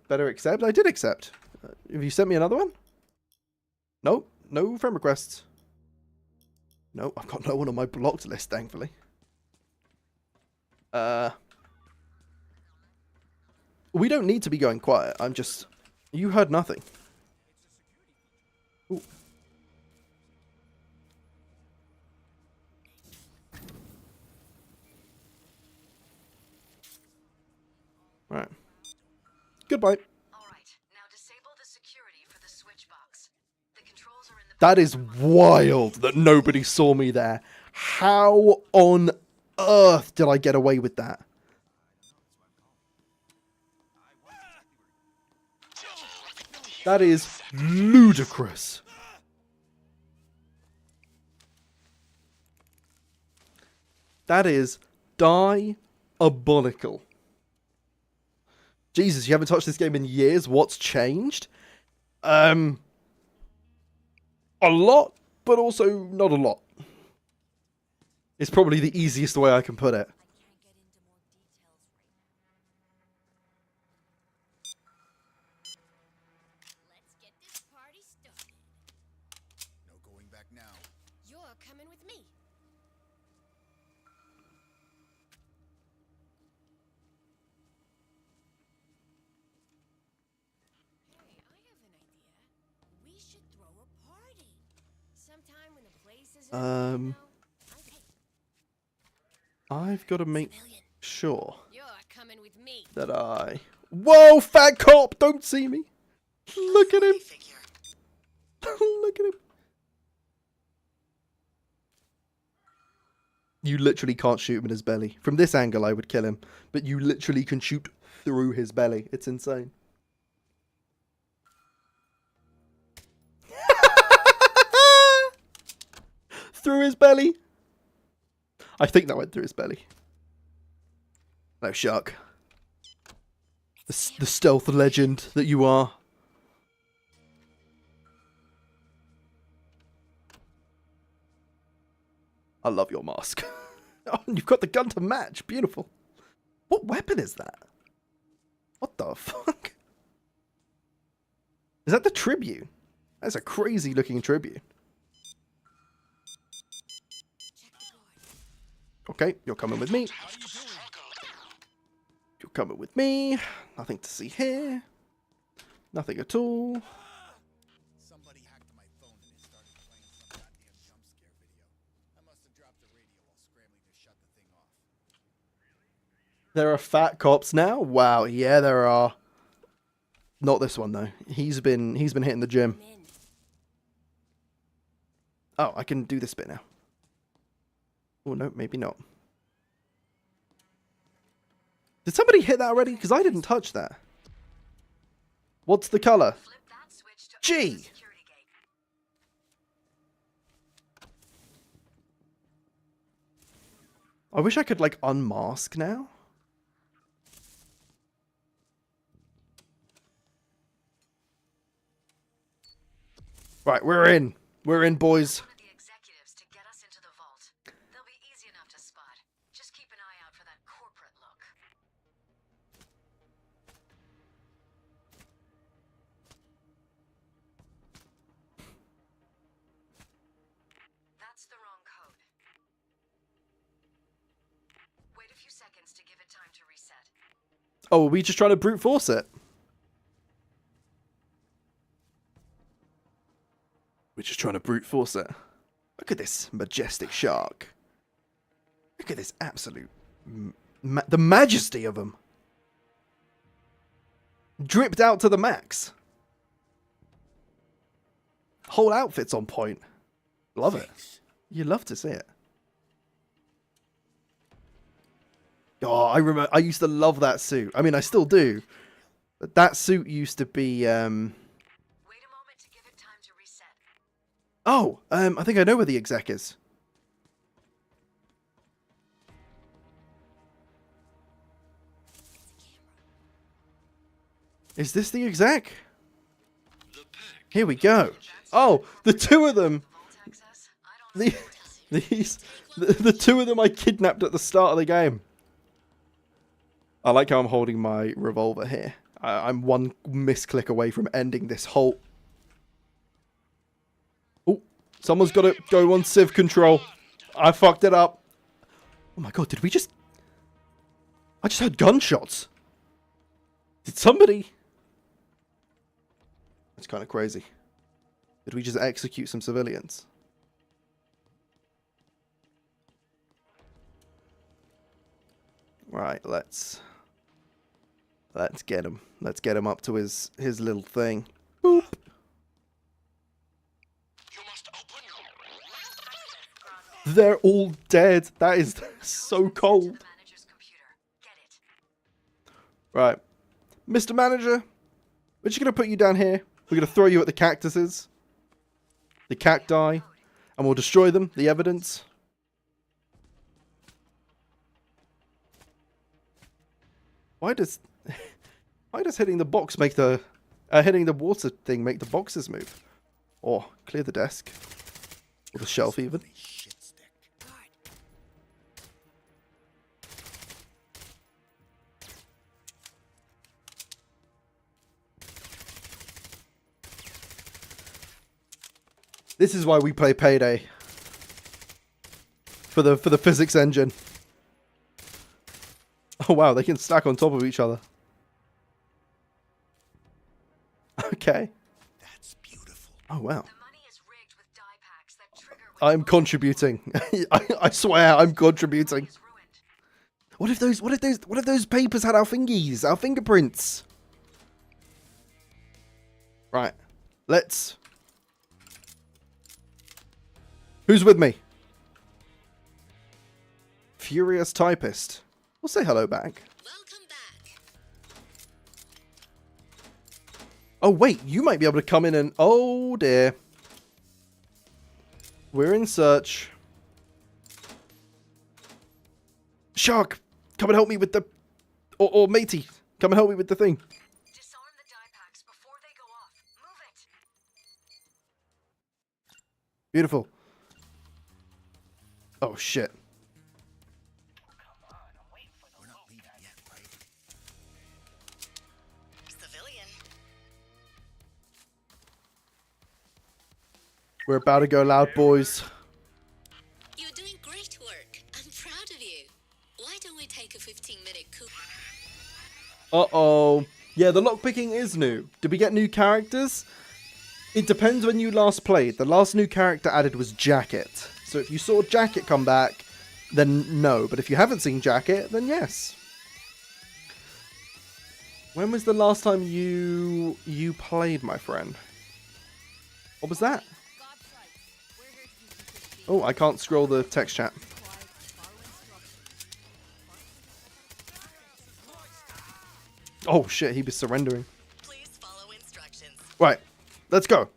Better accept? I did accept. Have you sent me another one? Nope. No friend requests. Nope, I've got no one on my blocked list, thankfully. We don't need to be going quiet. I'm just... You heard nothing. Ooh. Right. Goodbye. All right, now disable the security for the switch box. The controls are in the... That is wild that nobody saw me there. How on earth did I get away with that? That is ludicrous. That is diabolical. Jesus, you haven't touched this game in years. What's changed? A lot, but also not a lot. It's probably the easiest way I can put it. Let's get this party started. No going back now. You're coming with me. We should throw a party. Sometime when the place is empty, I've got to make sure You're coming with me. that I... Whoa, fat cop! Don't see me! Look at him! Look at him! You literally can't shoot him in his belly. From this angle, I would kill him. But you literally can shoot through his belly. It's insane. Through his belly. I think that went through his belly. No, shark. The stealth legend that you are. I love your mask. Oh, you've got the gun to match. Beautiful. What weapon is that? What the fuck? Is that the tribute? That's a crazy looking tribute. Okay, you're coming with me. You're coming with me. Nothing to see here. Nothing at all. Somebody hacked my phone and it started playing some goddamn jump scare video. I must have dropped the radio while scrambling to shut the thing off. There are fat cops now? Wow, yeah, there are. Not this one though. He's been hitting the gym. Oh, I can do this bit now. Oh no, maybe not. Did somebody hit that already? Because I didn't touch that. What's the color? Flip that switch to G. open the security gate. I wish I could like unmask now. Right, we're in. We're in, boys. One of the executives to get us into the vault. They'll be easy enough to spot. Just keep an eye out for that corporate look. That's the wrong code. Wait a few seconds to give it time to reset. Oh, are we just trying to brute force it? We're just trying to brute force it. Look at this majestic shark. Look at this absolute... the majesty of him. Dripped out to the max. Whole outfit's on point. Love it. You love to see it. Oh, I remember. I used to love that suit. I mean, I still do. But that suit used to be... Wait a moment to give it time to reset. Oh, I think I know where the exec is. Is this the exec? Here we go. Oh, the two of them. Vault access? I don't The two of them I kidnapped at the start of the game. I like how I'm holding my revolver here. I'm one misclick away from ending this whole... Oh, someone's got to go on Civ control. I fucked it up. Oh my god, did we just... I just heard gunshots. Did somebody... That's kind of crazy. Did we just execute some civilians? Right, let's get him. Let's get him up to his little thing. Boop. You must open. They're all dead. That is so cold. the manager's computer. Get it. Right. Mr. Manager, we're just going to put you down here. We're going to throw you at the cactuses. The cacti. And we'll destroy them. The evidence. Why does hitting the box make the... hitting the water thing make the boxes move? Or clear the desk. Or the shelf even. Shit stick. This is why we play Payday. For the physics engine. Oh wow, they can stack on top of each other. Okay. That's beautiful. Oh, wow. The money is rigged with die packs that trigger I'm contributing. I swear I'm contributing. is ruined. What if those papers had our fingies, our fingerprints? Right. Let's... Who's with me? Furious Typist. We'll say hello back. Welcome back. Oh, wait. You might be able to come in and... Oh, dear. We're in search. Shark, come and help me with the... Or matey, come and help me with the thing. Disarm the die packs before they go off. Move it. Beautiful. Oh, shit. We're not leaving yet, right? Civilian. We're about to go loud, boys. You're doing great work. I'm proud of you. Why don't we take a 15-minute coup? Uh-oh. Yeah, the lockpicking is new. Did we get new characters? It depends when you last played. The last new character added was Jacket. So if you saw Jacket come back, then no. But if you haven't seen Jacket, then yes. When was the last time you played, my friend? What was that? Oh, I can't scroll the text chat. Oh shit, he was surrendering. Please follow instructions. Right, let's go.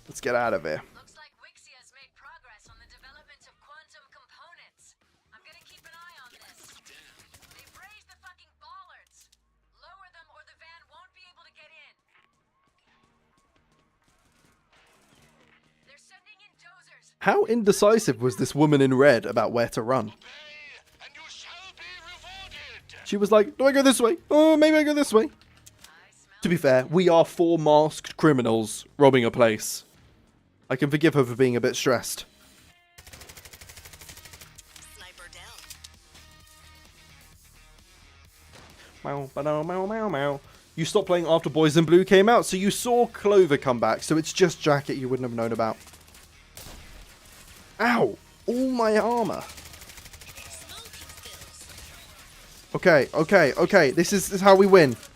Let's get out of here. Looks like Wixie has made progress on the development of quantum components. I'm gonna keep an eye on this. They've raised the fucking bollards. Lower them or the van won't be able to get in. They're sending in dozers. How indecisive was this woman in red about where to run? Pay, and you shall be rewarded. She was like, do I go this way? Oh, maybe I go this way. To be fair, we are 4 masked criminals robbing a place. I can forgive her for being a bit stressed. Sniper down. Meow, ba-dow, meow, meow, meow. You stopped playing after Boys in Blue came out, so you saw Clover come back, so it's just Jacket you wouldn't have known about. Ow! All my armor. Smoking skills. Okay. This is how we win. Get to Jacket.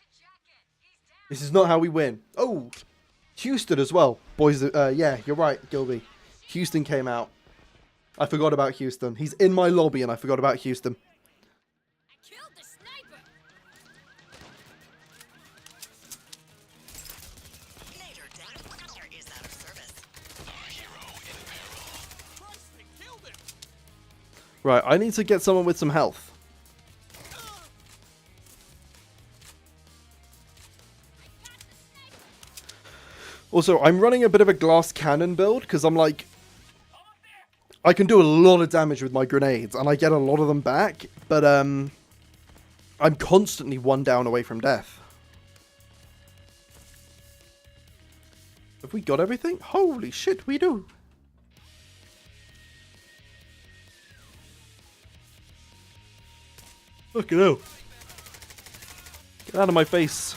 He's down. This is not how we win. Oh! Houston as well. Boys, yeah, you're right, Gilby. Houston came out. I forgot about Houston. He's in my lobby and I forgot about Houston. I killed the sniper. Later, Dad is out of service. Our hero in peril. Christ, they killed him! Right, I need to get someone with some health. Also, I'm running a bit of a glass cannon build because I'm like, I can do a lot of damage with my grenades and I get a lot of them back, but I'm constantly 1 down away from death. Have we got everything? Holy shit, we do. Fucking hell. Get out of my face.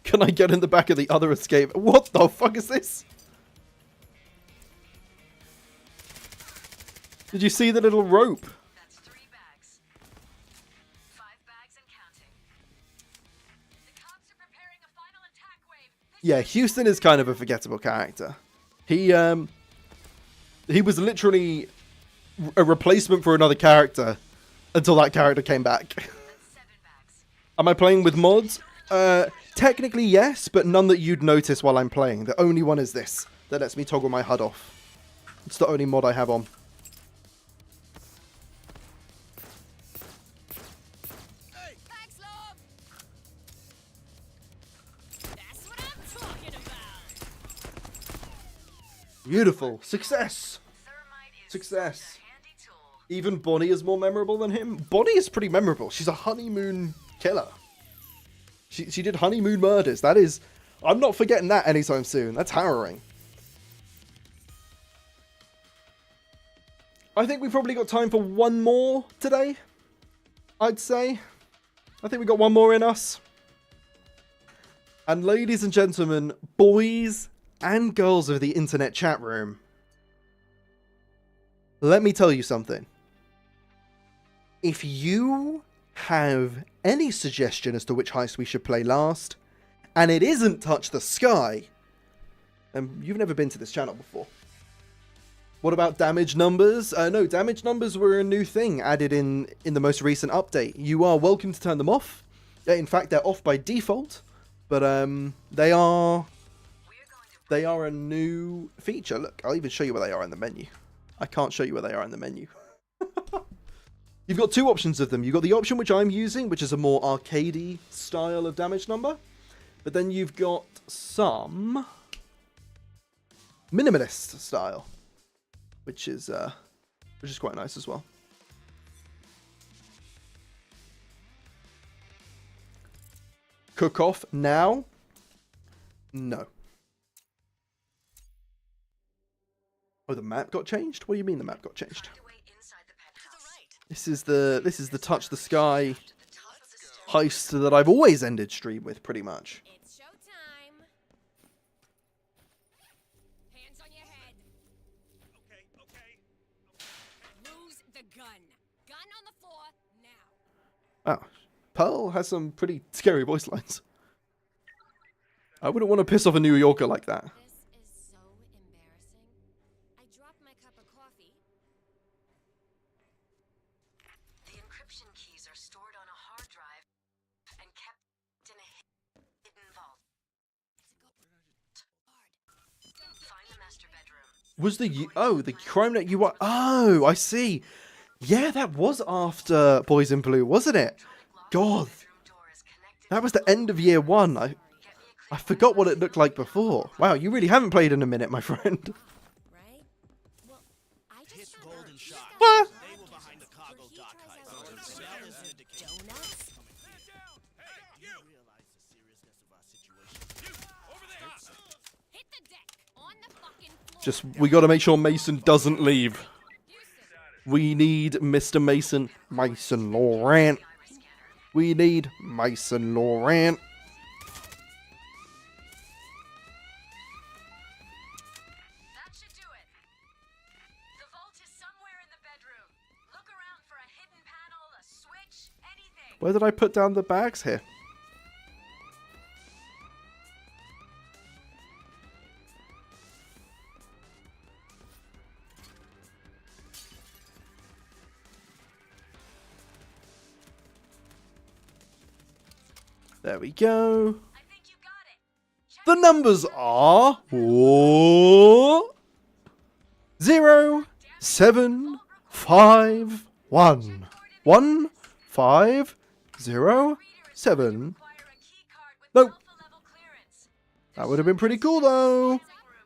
Can I get in the back of the other escape? What the fuck is this? Did you see the little rope? That's 3 bags. 5 bags and counting. The cops are preparing a final attack wave. Yeah, Houston is kind of a forgettable character. He was literally a replacement for another character until that character came back. That's 7 bags. Am I playing with mods? Technically yes, but none that you'd notice while I'm playing. The only one is this, that lets me toggle my HUD off. It's the only mod I have on. Thanks, love. That's what I'm talking about. Beautiful. Success. Thermite is Success. such a handy tool. Even Bonnie is more memorable than him. Bonnie is pretty memorable. She's a honeymoon killer. She did honeymoon murders. That is... I'm not forgetting that anytime soon. That's harrowing. I think we've probably got time for one more today. I'd say. I think we got one more in us. And ladies and gentlemen, boys and girls of the internet chat room, let me tell you something. If you have any suggestion as to which heist we should play last, and it isn't Touch the Sky, then you've never been to this channel before. What about damage numbers? No, damage numbers were a new thing added in the most recent update. You are welcome to turn them off. In fact, they're off by default, but they are a new feature. Look, I'll even show you where they are in the menu. I can't show you where they are in the menu. You've got two options of them. You've got the option which I'm using, which is a more arcadey style of damage number, but then you've got some minimalist style, which is quite nice as well. Cook off now? No. Oh, the map got changed? What do you mean the map got changed? This is the Touch the Sky heist that I've always ended stream with, pretty much. It's showtime. Hands on your head. Okay. Lose the gun. Gun on the floor now. Oh, Pearl has some pretty scary voice lines. I wouldn't want to piss off a New Yorker like that. This is so embarrassing. I dropped my cup of coffee. The encryption keys are stored on a hard drive and kept in a hidden vault. Find the master bedroom. Was the CrimeNet UI? Oh, I see. Yeah, that was after Boys in Blue, wasn't it? God, that was the end of year one. I forgot what it looked like before. Wow, you really haven't played in a minute, my friend. Right? Well, I just found Golden Shot. What? They were behind the cargo dock heist. donuts. You realize the seriousness of our situation. Hit the deck on the fucking floor. Just, we got to make sure Mason doesn't leave. We need Mr. Mason. Mason Laurent. We need Mason Laurent. That should do it. The vault is somewhere in the bedroom. Look around for a hidden panel, a switch, anything. Where did I put down the bags here? There we go. I think you got it. Check The numbers are 0, 7, 5, 1. 1, 5, 0, 7. acquire a key card with Nope. alpha level clearance. That would have been pretty cool, though.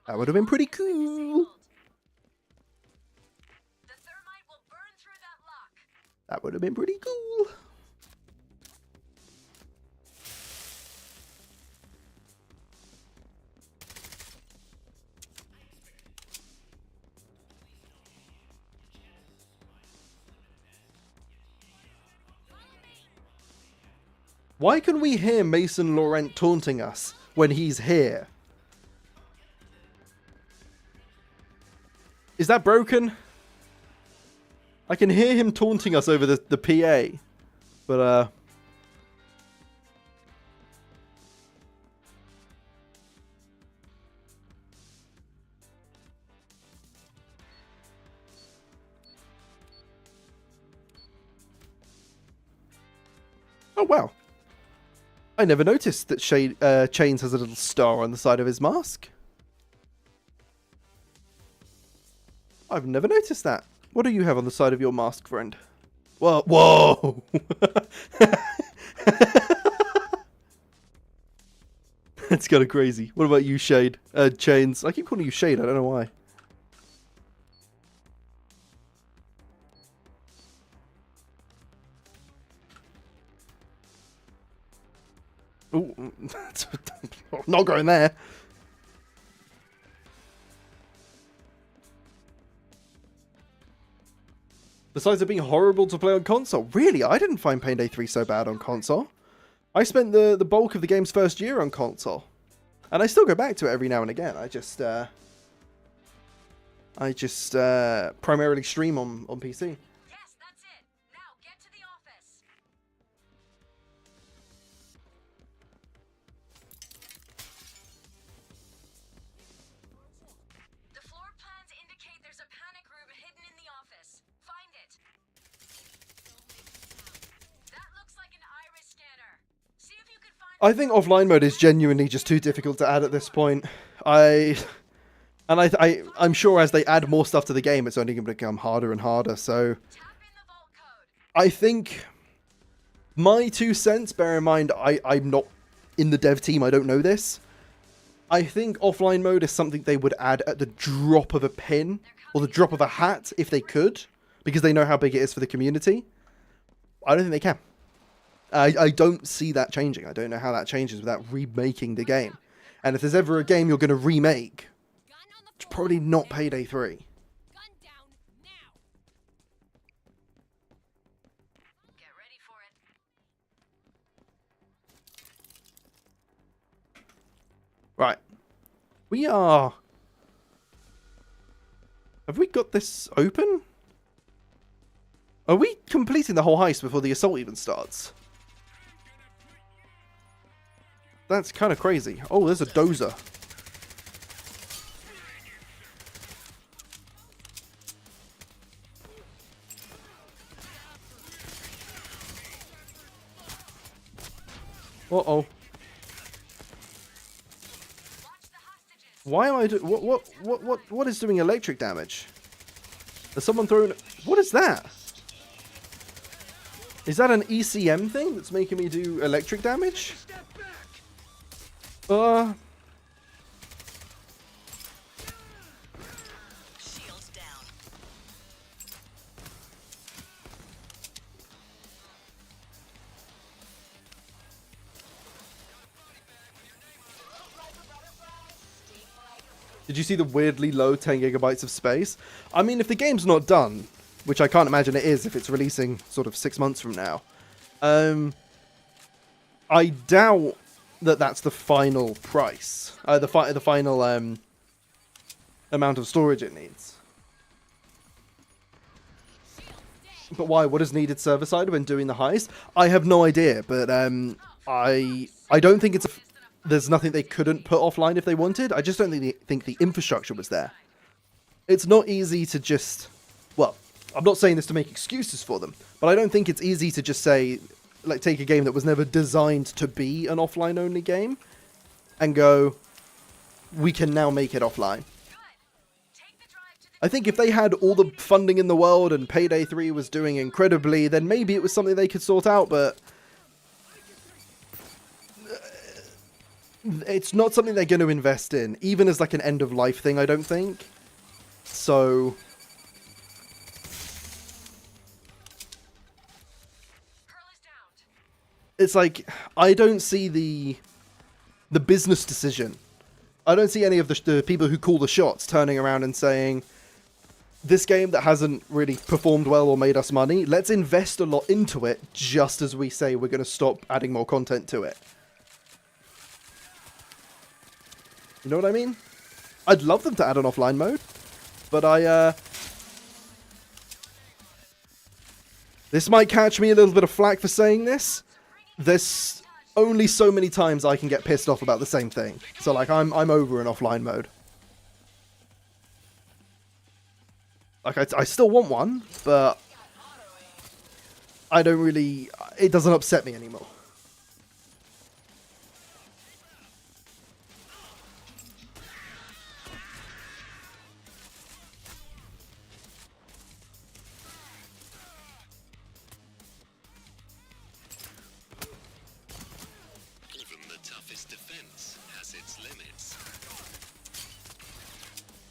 That would have been pretty cool. The thermite will burn through that lock. That would have been pretty cool. Why can we hear Mason Laurent taunting us when he's here? Is that broken? I can hear him taunting us over the PA. But, oh, wow. I never noticed that Chains has a little star on the side of his mask. I've never noticed that. What do you have on the side of your mask, friend? Whoa! Whoa! That's kind of crazy. What about you, Shade? Chains. I keep calling you Shade. I don't know why. Ooh. Not going there. Besides it being horrible to play on console. Really, I didn't find Payday 3 so bad on console. I spent the bulk of the game's first year on console. And I still go back to it every now and again. I just primarily stream on PC. Yes, that's it. Now get to the office. The floor plans indicate there's a panic room hidden in the office. Find it. That looks like an iris scanner. See if you can find. I think offline mode is genuinely just too difficult to add at this point. I'm sure as they add more stuff to the game, it's only going to become harder and harder. So Tap in the vault code. I think my 2 cents, bear in mind, I'm not in the dev team, I don't know this. I think offline mode is something they would add at the drop of a pin or the drop of a hat if they could, because they know how big it is for the community. I don't think they can. I don't see that changing. I don't know how that changes without remaking the game. And if there's ever a game you're going to remake, it's probably not Payday 3. Gun down now. Get ready for it. Right. We are... Have we got this open? Are we completing the whole heist before the assault even starts? That's kind of crazy. Oh, there's a dozer. Uh-oh. Why am I what is doing electric damage? Has someone thrown... What is that? Is that an ECM thing that's making me do electric damage? Shields down. Did you see the weirdly low 10 gigabytes of space? I mean, if the game's not done, which I can't imagine it is if it's releasing sort of 6 months from now, I doubt that that's the final price, the final amount of storage it needs. But why? What is needed server side when doing the heist? I have no idea, but I don't think there's nothing they couldn't put offline if they wanted. I just don't think the infrastructure was there. It's not easy to just... Well, I'm not saying this to make excuses for them, but I don't think it's easy to just say, like, take a game that was never designed to be an offline-only game and go, we can now make it offline. I think if they had all the funding in the world and Payday 3 was doing incredibly, then maybe it was something they could sort out, but... It's not something they're going to invest in, even as like an end-of-life thing, I don't think. So... It's like, I don't see the business decision. I don't see any of the people who call the shots turning around and saying, this game that hasn't really performed well or made us money, let's invest a lot into it just as we say we're going to stop adding more content to it. You know what I mean? I'd love them to add an offline mode, but this might catch me a little bit of flack for saying this. There's only so many times I can get pissed off about the same thing. So, like, I'm over an offline mode. Like, I still want one, but I don't really... It doesn't upset me anymore.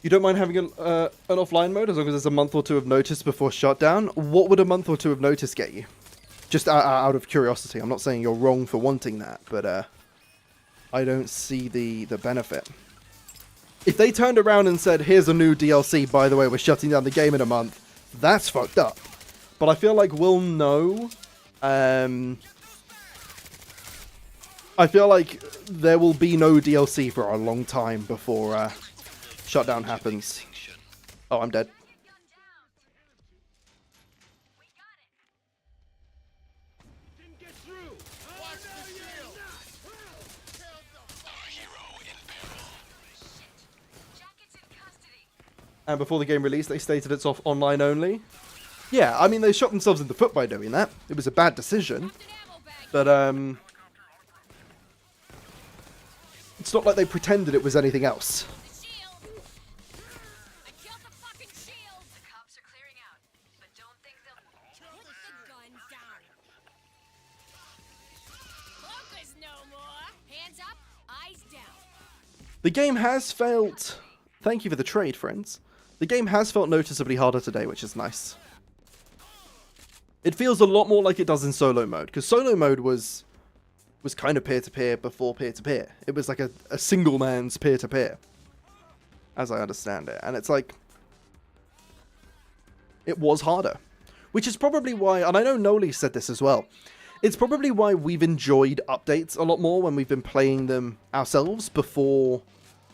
You don't mind having an offline mode as long as there's a month or two of notice before shutdown? What would a month or two of notice get you? Just out of curiosity. I'm not saying you're wrong for wanting that, but I don't see the benefit. If they turned around and said, here's a new DLC, by the way, we're shutting down the game in a month, that's fucked up. But I feel like we'll know. I feel like there will be no DLC for a long time before shutdown happens. Oh, I'm dead. And before the game released, they stated it's off online only. Yeah, I mean, they shot themselves in the foot by doing that. It was a bad decision. But, it's not like they pretended it was anything else. The game has felt... Thank you for the trade, friends. The game has felt noticeably harder today, which is nice. It feels a lot more like it does in solo mode, because solo mode was kind of peer-to-peer before peer-to-peer. It was like a single man's peer-to-peer, as I understand it. And it's like... It was harder. Which is probably why, and I know Noli said this as well, it's probably why we've enjoyed updates a lot more when we've been playing them ourselves before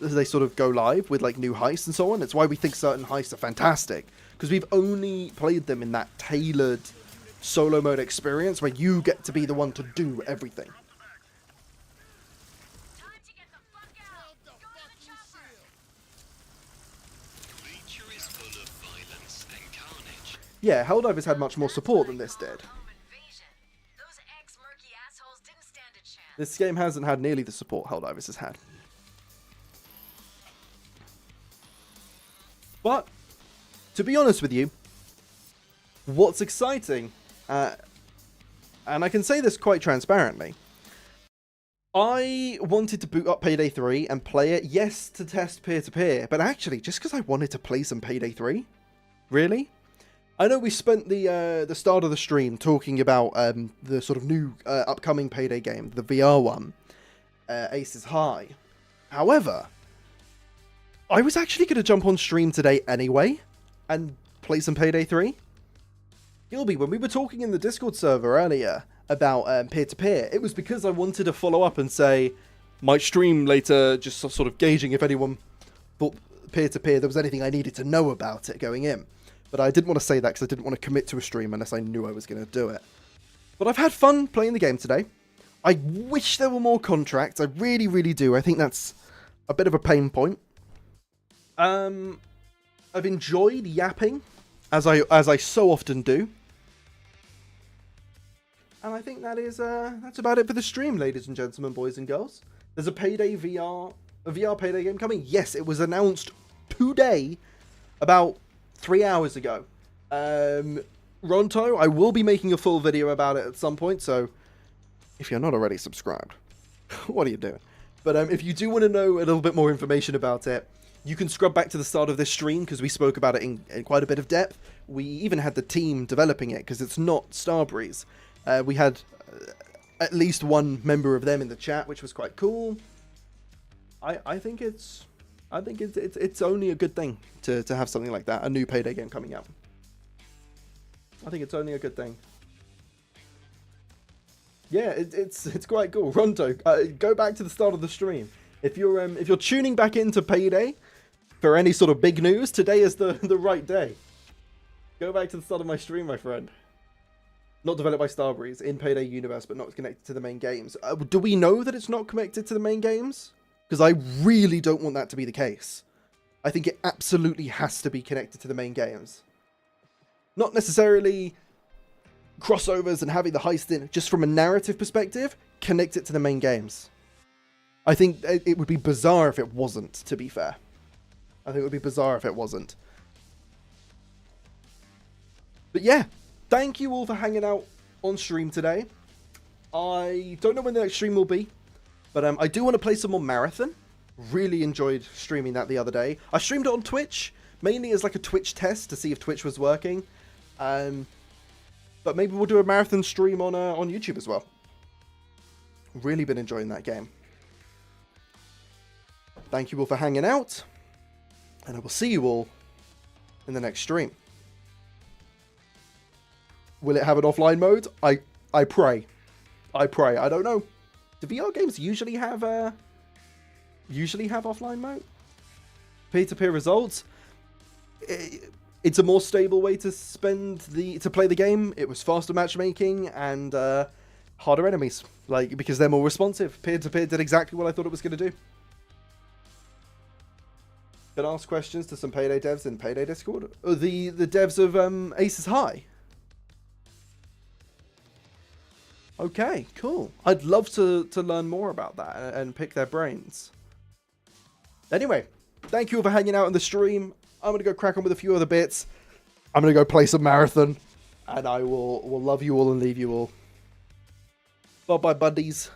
they sort of go live with like new heists and so on. It's why we think certain heists are fantastic, because we've only played them in that tailored solo mode experience where you get to be the one to do everything. Yeah, Helldivers had much more support than this did. This game hasn't had nearly the support Helldivers has had. But, to be honest with you, what's exciting, and I can say this quite transparently, I wanted to boot up Payday 3 and play it, yes, to test peer-to-peer, but actually, just because I wanted to play some Payday 3. Really? I know we spent the start of the stream talking about the sort of new upcoming Payday game, the VR one, Aces High. However, I was actually going to jump on stream today anyway and play some Payday 3. Gilby, when we were talking in the Discord server earlier about peer-to-peer, it was because I wanted to follow up and say, might stream later, just sort of gauging if anyone thought peer-to-peer there was anything I needed to know about it going in. But I didn't want to say that because I didn't want to commit to a stream unless I knew I was going to do it. But I've had fun playing the game today. I wish there were more contracts. I really, really do. I think that's a bit of a pain point. I've enjoyed yapping, as I so often do. And I think that's about it for the stream, ladies and gentlemen, boys and girls. There's a VR Payday game coming. Yes, it was announced today, about 3 hours ago. Ronto, I will be making a full video about it at some point, so if you're not already subscribed, what are you doing? But if you do want to know a little bit more information about it, you can scrub back to the start of this stream, because we spoke about it in quite a bit of depth. We even had the team developing it, because it's not Starbreeze. We had at least one member of them in the chat, which was quite cool. I think it's only a good thing to have something like that, a new Payday game coming out. I think it's only a good thing. Yeah, it's quite cool. Ronto, go back to the start of the stream. If you're tuning back into Payday for any sort of big news, today is the right day. Go back to the start of my stream, my friend. Not developed by Starbreeze, in Payday universe, but not connected to the main games. Do we know that it's not connected to the main games? Because I really don't want that to be the case. I think it absolutely has to be connected to the main games. Not necessarily crossovers and having the heist in, just from a narrative perspective, connect it to the main games. I think it would be bizarre if it wasn't, to be fair. I think it would be bizarre if it wasn't. But yeah, thank you all for hanging out on stream today. I don't know when the next stream will be, but I do want to play some more Marathon. Really enjoyed streaming that the other day. I streamed it on Twitch, mainly as like a Twitch test to see if Twitch was working. But maybe we'll do a Marathon stream on YouTube as well. Really been enjoying that game. Thank you all for hanging out, and I will see you all in the next stream. Will it have an offline mode? I pray. I pray. I don't know. Do VR games usually have offline mode? Peer-to-peer results. It's a more stable way to play the game. It was faster matchmaking and harder enemies, because they're more responsive. Peer-to-peer did exactly what I thought it was going to do. Can ask questions to some Payday devs in Payday Discord. Oh, the devs of Aces High. Okay, cool. I'd love to learn more about that and pick their brains. Anyway, thank you all for hanging out on the stream. I'm going to go crack on with a few other bits. I'm going to go play some Marathon. And I will love you all and leave you all. Bye-bye, buddies.